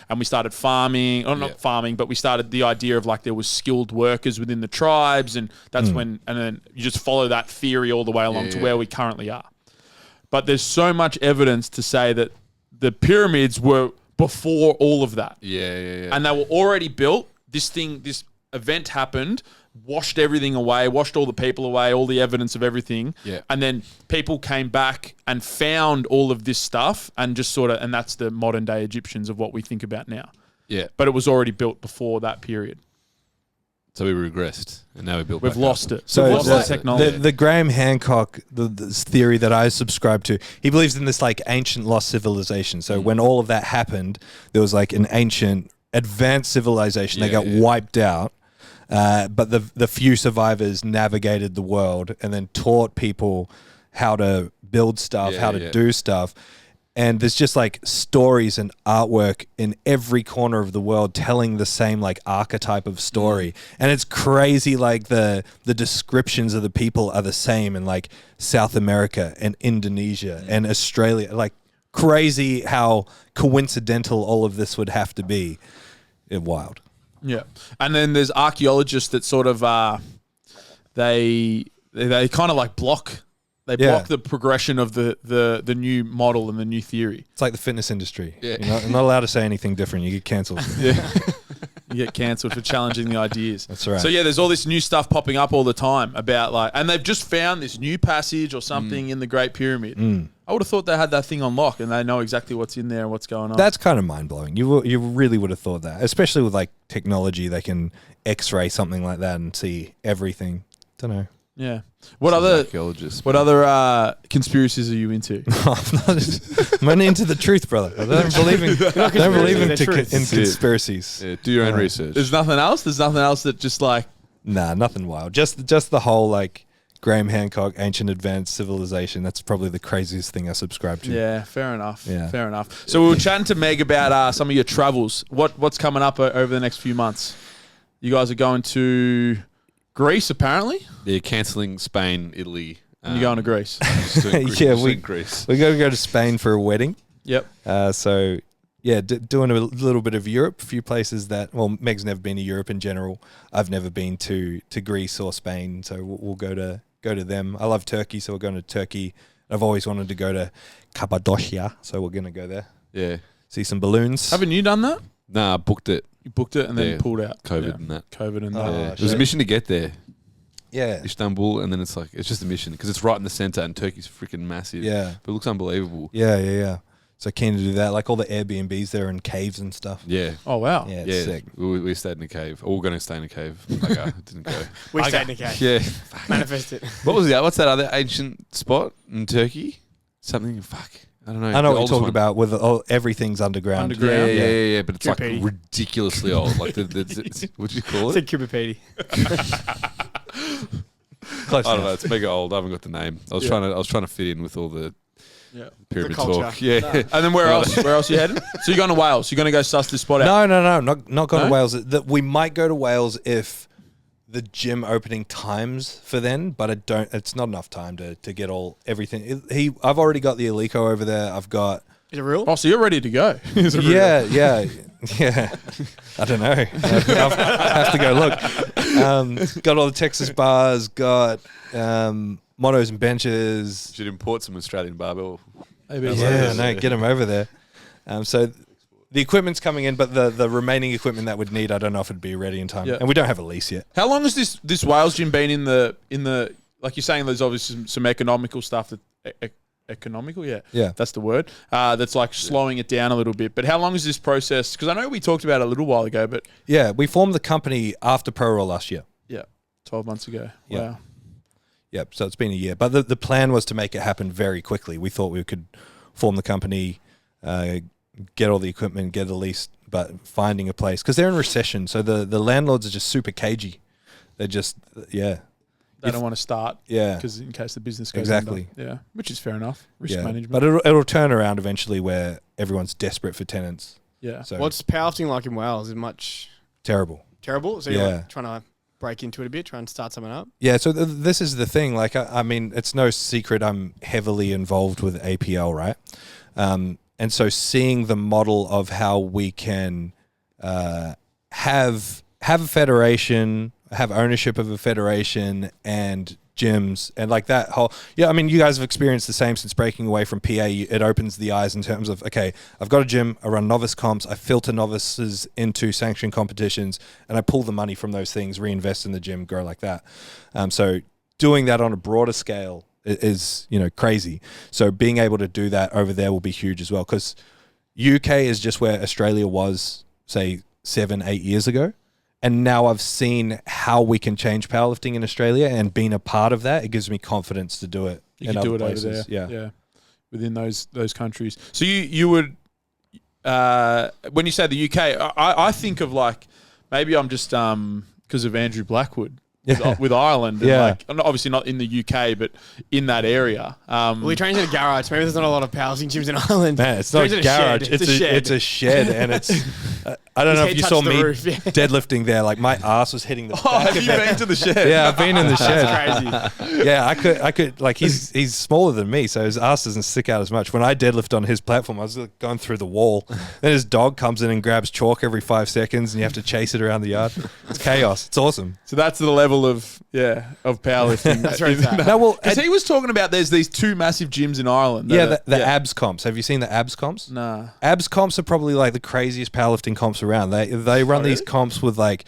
and we started farming, or not farming, but we started the idea of there was skilled workers within the tribes, and that's and then you just follow that theory all the way along to where we currently are. But there's so much evidence to say that the pyramids were before all of that. And they were already built. This event happened, washed everything away, washed all the people away, all the evidence of everything. And then people came back and found all of this stuff and just and that's the modern day Egyptians of what we think about now. But it was already built before that period. So we regressed, and now we've lost it. So we've lost the technology. The Graham Hancock, the theory that I subscribe to, he believes in this ancient lost civilization. So when all of that happened, there was an ancient advanced civilization that got wiped out. But the few survivors navigated the world and then taught people how to build stuff, how to do stuff. And there's just stories and artwork in every corner of the world telling the same archetype of story. And it's crazy the descriptions of the people are the same in South America and Indonesia and Australia. Crazy how coincidental all of this would have to be. Wild. Yeah, and then there's archaeologists that sort of they kind of block the progression of the new model and the new theory. It's like the fitness industry. You're not allowed to say anything different. You get cancelled. You get cancelled for challenging the ideas. That's right. So there's all this new stuff popping up all the time about and they've just found this new passage or something in the Great Pyramid. I would have thought they had that thing on lock and they know exactly what's in there and what's going on. That's kind of mind-blowing. You really would have thought that, especially with technology. They can X-ray something like that and see everything. Don't know. Yeah. What other conspiracies are you into? I'm only into the truth, brother. I don't believe in conspiracies. Yeah, do your own research. There's nothing else. There's nothing else that just Nah, nothing wild. Just the whole Graham Hancock, ancient advanced civilization. That's probably the craziest thing I subscribe to. Yeah, fair enough. Yeah. Fair enough. So we were chatting to Meg about some of your travels. What's coming up over the next few months? You guys are going to Greece, apparently. They're cancelling Spain, Italy. And you're going to Greece. Greece. We got to go to Spain for a wedding. Yep. So doing a little bit of Europe, a few places that Meg's never been to Europe in general. I've never been to Greece or Spain, so we'll go to them. I love Turkey, so we're going to Turkey. I've always wanted to go to Cappadocia, so we're going to go there. Yeah. See some balloons. Haven't you done that? Nah, I booked it. You booked it and then pulled out. COVID and that. Yeah. It was a mission to get there. Yeah. Istanbul, and then it's just a mission because it's right in the center and Turkey's freaking massive. Yeah. But it looks unbelievable. Yeah. So keen to do that. All the Airbnbs there and caves and stuff. Yeah. Oh, wow. Yeah, it's sick. We stayed in a cave. Or we're going to stay in a cave. Didn't go. We stayed in a cave. Yeah. Manifest it. What's that other ancient spot in Turkey? Something, I don't know. I know what you're talking about with everything's underground. Yeah. But it's ridiculously old. What'd you call It's it? a Cubipedi. Close I don't enough. know. It's mega old. I haven't got the name. I was trying to fit in with all the pyramid culture. talk. Yeah. And then where else? Where else are you heading? So you're going to Wales. You're going to go suss this spot out. No, not going No? to Wales. We might go to Wales if the gym opening times for then, but it's not enough time to get everything. I've already got the Alico over there. I've got. Is it real? Oh, so you're ready to go. Yeah. I don't know. I'll have to go look. Got all the Texas bars, got mottos and benches. Should import some Australian barbell. Yeah, get them over there. So the equipment's coming in, but the remaining equipment that would need, I don't know if it'd be ready in time. Yeah. And we don't have a lease yet. How long has this Wales gym been in the like you're saying? There's obviously some economical stuff that economical, Yeah. that's the word. That's slowing it down a little bit. But how long is this process? Because I know we talked about it a little while ago, but Yeah, we formed the company after ProRaw last year. 12 months ago. Yeah. Wow. Yep, so it's been a year. But the plan was to make it happen very quickly. We thought we could form the company, get all the equipment, get a lease, but finding a place. Because they're in recession, so the landlords are just super cagey. They're just, They don't want to start. Yeah. Because in case the business goes Exactly. under. Yeah. Which is fair enough. Risk management. But it'll turn around eventually where everyone's desperate for tenants. yeah. So What's powerlifting like in Wales? Is it much terrible. terrible? So you're Yeah. trying to break into it a bit, try and start something up? Yeah, so this is the thing. I mean, it's no secret I'm heavily involved with APL, right? And And so seeing the model of how we can have a federation, have ownership of a federation and gyms and like that whole, I mean, you guys have experienced the same since breaking away from PA. It opens the eyes in terms of, okay, I've got a gym, I run novice comps, I filter novices into sanctioned competitions, and I pull the money from those things, reinvest in the gym, grow like that. So doing that on a broader scale is, crazy. So being able to do that over there will be huge as well, because UK is just where Australia was, say, 7-8 years ago. And now I've seen how we can change powerlifting in Australia, and being a part of that, it gives me confidence to do it. You can do it over there. Yeah. Within those countries. So you would, when you say the UK, I think of like, maybe I'm just because of Andrew Blackwood. With Ireland, and obviously not in the UK, but in that area. Well, he trains in a garage. Maybe there's not a lot of powerlifting gyms in Ireland. Man, it's not a garage. It's a shed, and it's. I don't know if you saw me deadlifting there. Like my ass was hitting the. Have you been to the shed? Yeah, I've been in the shed. That's crazy. Yeah, I could. Like he's smaller than me, so his ass doesn't stick out as much. When I deadlift on his platform, I was like, going through the wall. Then his dog comes in and grabs chalk every 5 seconds, and you have to chase it around the yard. It's chaos. It's awesome. So that's the level of powerlifting. That's right. No, well, because he was talking about there's these 2 massive gyms in Ireland. The abs comps. Have you seen the abs comps? Nah. Abs comps are probably like the craziest powerlifting comps around. They run these comps with like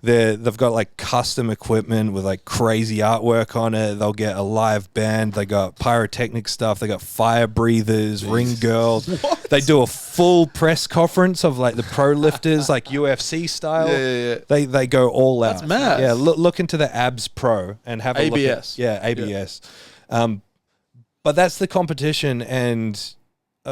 they've got like custom equipment with like crazy artwork on it. They'll get a live band. They got pyrotechnic stuff. They got fire breathers, ring girls. What? They do a full press conference of like the pro lifters, like UFC style. Yeah. They go all out. That's mad. Yeah, look into the Abs Pro and have a ABS. Look at, ABS. Yeah. But that's the competition, and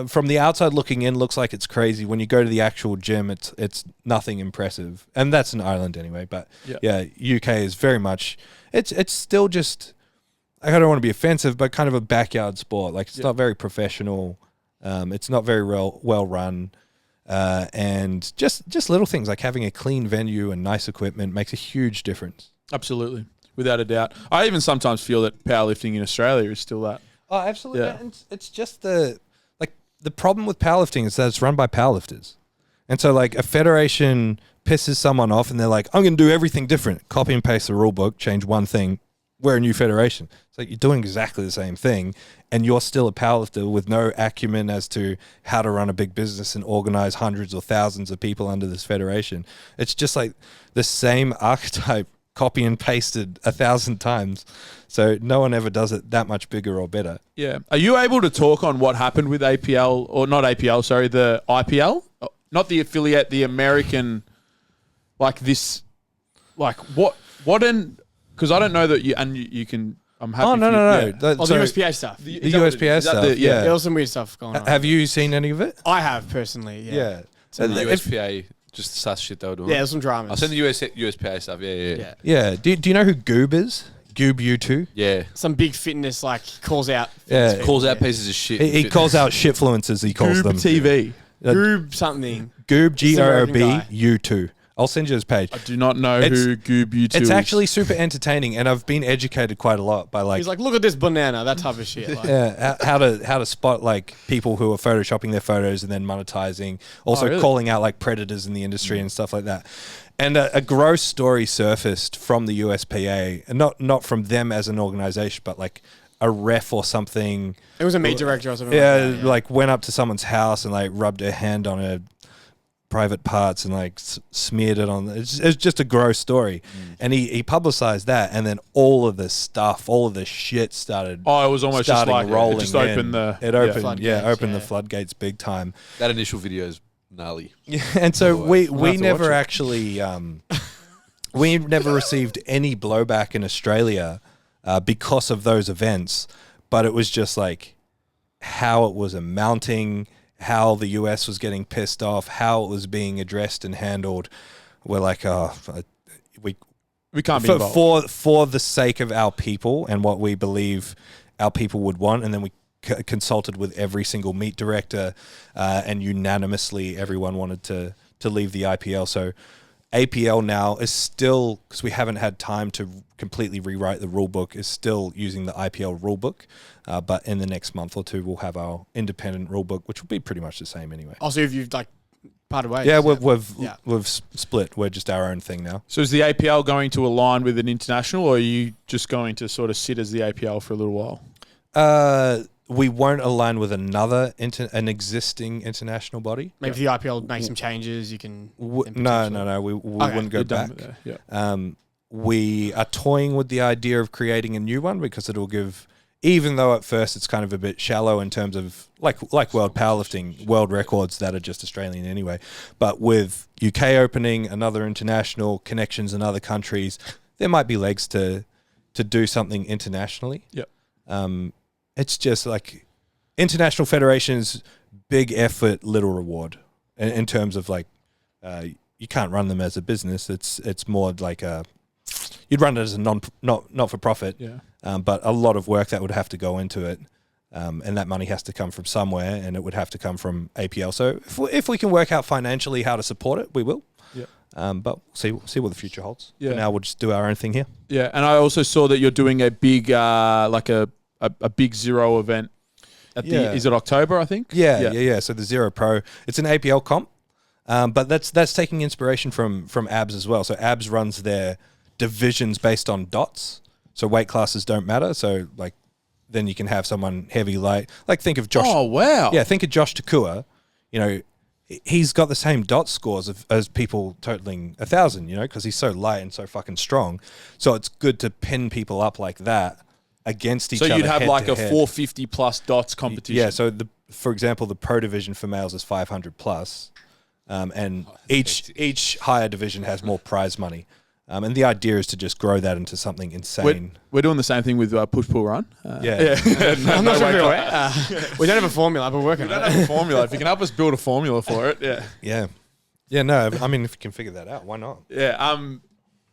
from the outside looking in, looks like it's crazy. When you go to the actual gym, it's nothing impressive, and that's in Ireland anyway. But UK is very much it's still just, I don't want to be offensive, but kind of a backyard sport. Like it's not very professional. It's not very well run, and just little things like having a clean venue and nice equipment makes a huge difference. Absolutely, without a doubt. I even sometimes feel that powerlifting in Australia is still that. Oh, absolutely. Yeah. And it's just the problem with powerlifting is that it's run by powerlifters. And so like a federation pisses someone off and they're like, I'm going to do everything different. Copy and paste the rule book, change one thing. We're a new federation. It's like you're doing exactly the same thing, and you're still a powerlifter with no acumen as to how to run a big business and organize hundreds or thousands of people under this federation. It's just like the same archetype copy and pasted 1,000 times. So no one ever does it that much bigger or better. Yeah. Are you able to talk on what happened with APL, or not APL, sorry, the IPL? Not the affiliate, the American, like this, like what because I don't know that you can, I'm happy. Oh, no. The USPA stuff. The USPA stuff, yeah. There was some weird stuff going on. Have you seen any of it? I have, personally, yeah. So the USPA, just the sus shit they were doing. Yeah, there's some dramas. I've seen the USPA stuff, Yeah. Do you know who Goob is? Goob U2? Yeah. Some big fitness, like, calls out. Yeah. Calls out pieces of shit. He calls out shitfluencers, he calls Goob them. TV. Goob something. Goob, G-O-O-B, U2. I'll send you his page. I do not know who Goob U2 is. It's actually super entertaining, and I've been educated quite a lot by like. He's like, look at this banana, that type of shit. Like. Yeah, how to spot like people who are photoshopping their photos and then monetizing. Also calling out like predators in the industry and stuff like that. And a gross story surfaced from the USPA, and not from them as an organization, but like a ref or something. It was a meat director or something. Yeah, like went up to someone's house and like rubbed her hand on her private parts and like smeared it on. It's just a gross story. And he publicized that, and then all of the shit started. Oh, it was almost just like rolling. It just opened the floodgates big time. That initial video is gnarly. Yeah, and so we never actually we never received any blowback in Australia because of those events, but it was just like how it was mounting, how the US was getting pissed off, how it was being addressed and handled. We're like, we can't be involved. For the sake of our people and what we believe our people would want, and then we consulted with every single meet director, and unanimously everyone wanted to leave the IPL. So APL now is still, because we haven't had time to completely rewrite the rule book, is still using the IPL rule book. But in the next month or two, we'll have our independent rule book, which will be pretty much the same anyway. Also, if you've like parted ways. Yeah, we've split. We're just our own thing now. So is the APL going to align with an international, or are you just going to sort of sit as the APL for a little while? We won't align with an existing international body. Maybe if the IPL makes some changes, you can. No. We wouldn't go back. We are toying with the idea of creating a new one because it'll give, even though at first it's kind of a bit shallow in terms of like world powerlifting, world records that are just Australian anyway. But with UK opening, another international, connections in other countries, there might be legs to do something internationally. Yep. It's just like international federations, big effort, little reward in terms of like, you can't run them as a business. It's more like you'd run it as a not for profit. Yeah. But a lot of work that would have to go into it. And that money has to come from somewhere, and it would have to come from APL. So if we can work out financially how to support it, we will. Yeah. But see what the future holds. Yeah. For now we'll just do our own thing here. Yeah, and I also saw that you're doing a big a big Zero event at is it October, I think? Yeah. So the ZeroW Pro, it's an APL comp, but that's taking inspiration from ABS as well. So ABS runs their divisions based on dots, so weight classes don't matter. So like, then you can have someone heavy, light. Like think of Josh. Oh wow. Yeah, think of Josh Takua. You know, he's got the same dot scores as people totaling 1,000. You know, because he's so light and so fucking strong. So it's good to pin people up like that against each other. So you'd have like a head. 450 plus dots competition. Yeah. So for example, the pro division for males is 500 plus, and each higher division has more prize money. And the idea is to just grow that into something insane. We're doing the same thing with push-pull run. Yeah. I'm not sure if you're aware. We don't have a formula, but we're working on it. We don't have a formula. If you can help us build a formula for it, Yeah. No, I mean, if you can figure that out, why not? Yeah.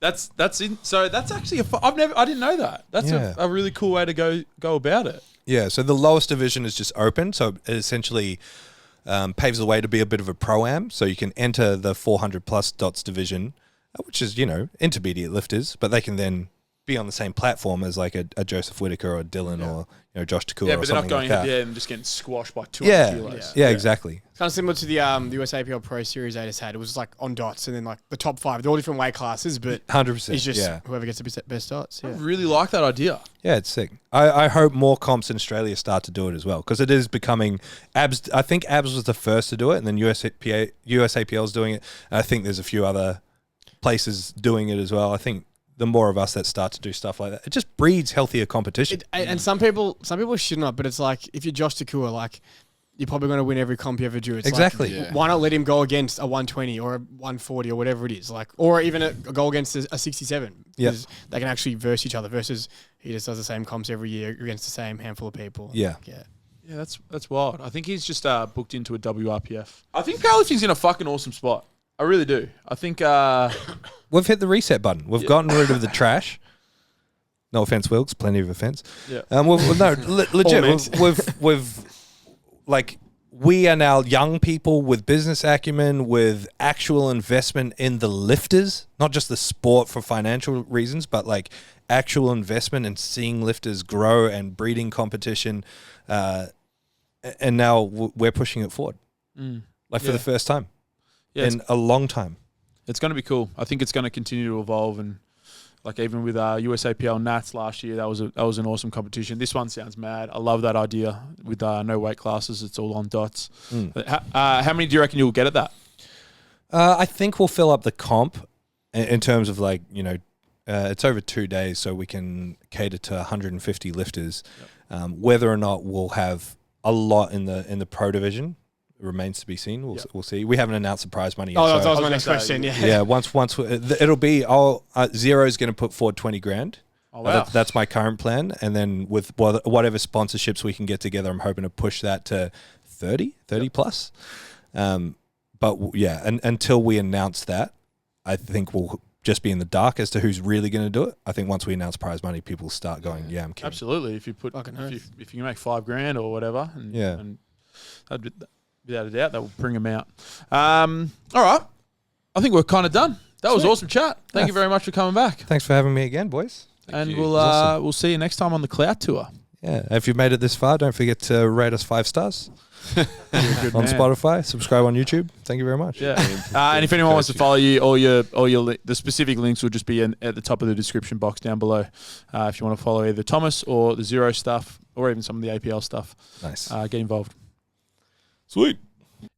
That's in. So that's actually I didn't know that. That's a really cool way to go about it. Yeah. So the lowest division is just open. So it essentially paves the way to be a bit of a pro-am. So you can enter the 400 plus dots division, which is, intermediate lifters, but they can then be on the same platform as like a Joseph Whitaker or Dylan or Josh Takua or something like that. Yeah, but they're not going head and just getting squashed by 200 kilos. Yeah, exactly. It's kind of similar to the USAPL Pro Series they just had. It was like on dots, and then like the top 5. They're all different weight classes, but 100%. It's just whoever gets the best dots. Yeah. I really like that idea. Yeah, it's sick. I hope more comps in Australia start to do it as well, because it is becoming ABS. I think ABS was the first to do it, and then USAPL is doing it. And I think there's a few other places doing it as well. I think the more of us that start to do stuff like that, it just breeds healthier competition. And some people should not, but it's like if you're Josh Takua, like you're probably going to win every comp you ever do. It's exactly. Like, why not let him go against a 120 or a 140 or whatever it is, like, or even a go against a 67? Because they can actually verse each other. Versus he just does the same comps every year against the same handful of people. Yeah. Yeah, that's wild. I think he's just booked into a WRPF. I think powerlifting's in a fucking awesome spot. I really do. I think we've hit the reset button. We've gotten rid of the trash. No offense, Wilkes. Plenty of offense. Yeah. Legit. We've like, we are now young people with business acumen, with actual investment in the lifters, not just the sport for financial reasons, but like actual investment in seeing lifters grow and breeding competition. And now we're pushing it forward, for the first time. In a long time. It's going to be cool. I think it's going to continue to evolve, and like even with USAPL Nats last year, that was an awesome competition. This one sounds mad. I love that idea with no weight classes. It's all on dots. How many do you reckon you'll get at that? I think we'll fill up the comp in terms of like, it's over 2 days, so we can cater to 150 lifters. Yep. Whether or not we'll have a lot in the pro division remains to be seen. We'll see. We haven't announced the prize money yet. Oh, that was my next question. Yeah. Once it'll be. Zero's going to put forward 20 grand. Oh wow. That's my current plan, and then with whatever sponsorships we can get together, I'm hoping to push that to 30 plus. But yeah, and until we announce that, I think we'll just be in the dark as to who's really going to do it. I think once we announce prize money, people start going, I'm kidding. Absolutely. If you put, if you can make $5,000 or whatever, and without a doubt, that will bring them out. All right. I think we're kind of done. That was Sweet. awesome chat. Thank you very much for coming back. Thanks for having me again, boys. And you. we'll see you next time on the Clout Tour. Yeah, if you've made it this far, don't forget to rate us 5 stars on Spotify. Subscribe on YouTube. Thank you very much. Yeah. And if anyone wants to follow you, the specific links will just be at the top of the description box down below. If you want to follow either Thomas or the Zero stuff, or even some of the APL stuff, Nice. get involved. Sweet.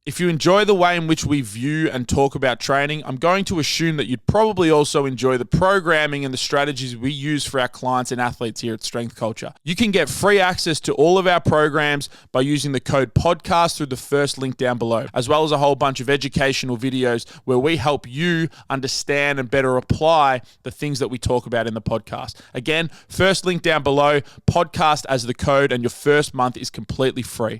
If you enjoy the way in which we view and talk about training, I'm going to assume that you'd probably also enjoy the programming and the strategies we use for our clients and athletes here at Strength Culture. You can get free access to all of our programs by using the code podcast through the first link down below, as well as a whole bunch of educational videos where we help you understand and better apply the things that we talk about in the podcast. Again, first link down below, podcast as the code, and your first month is completely free.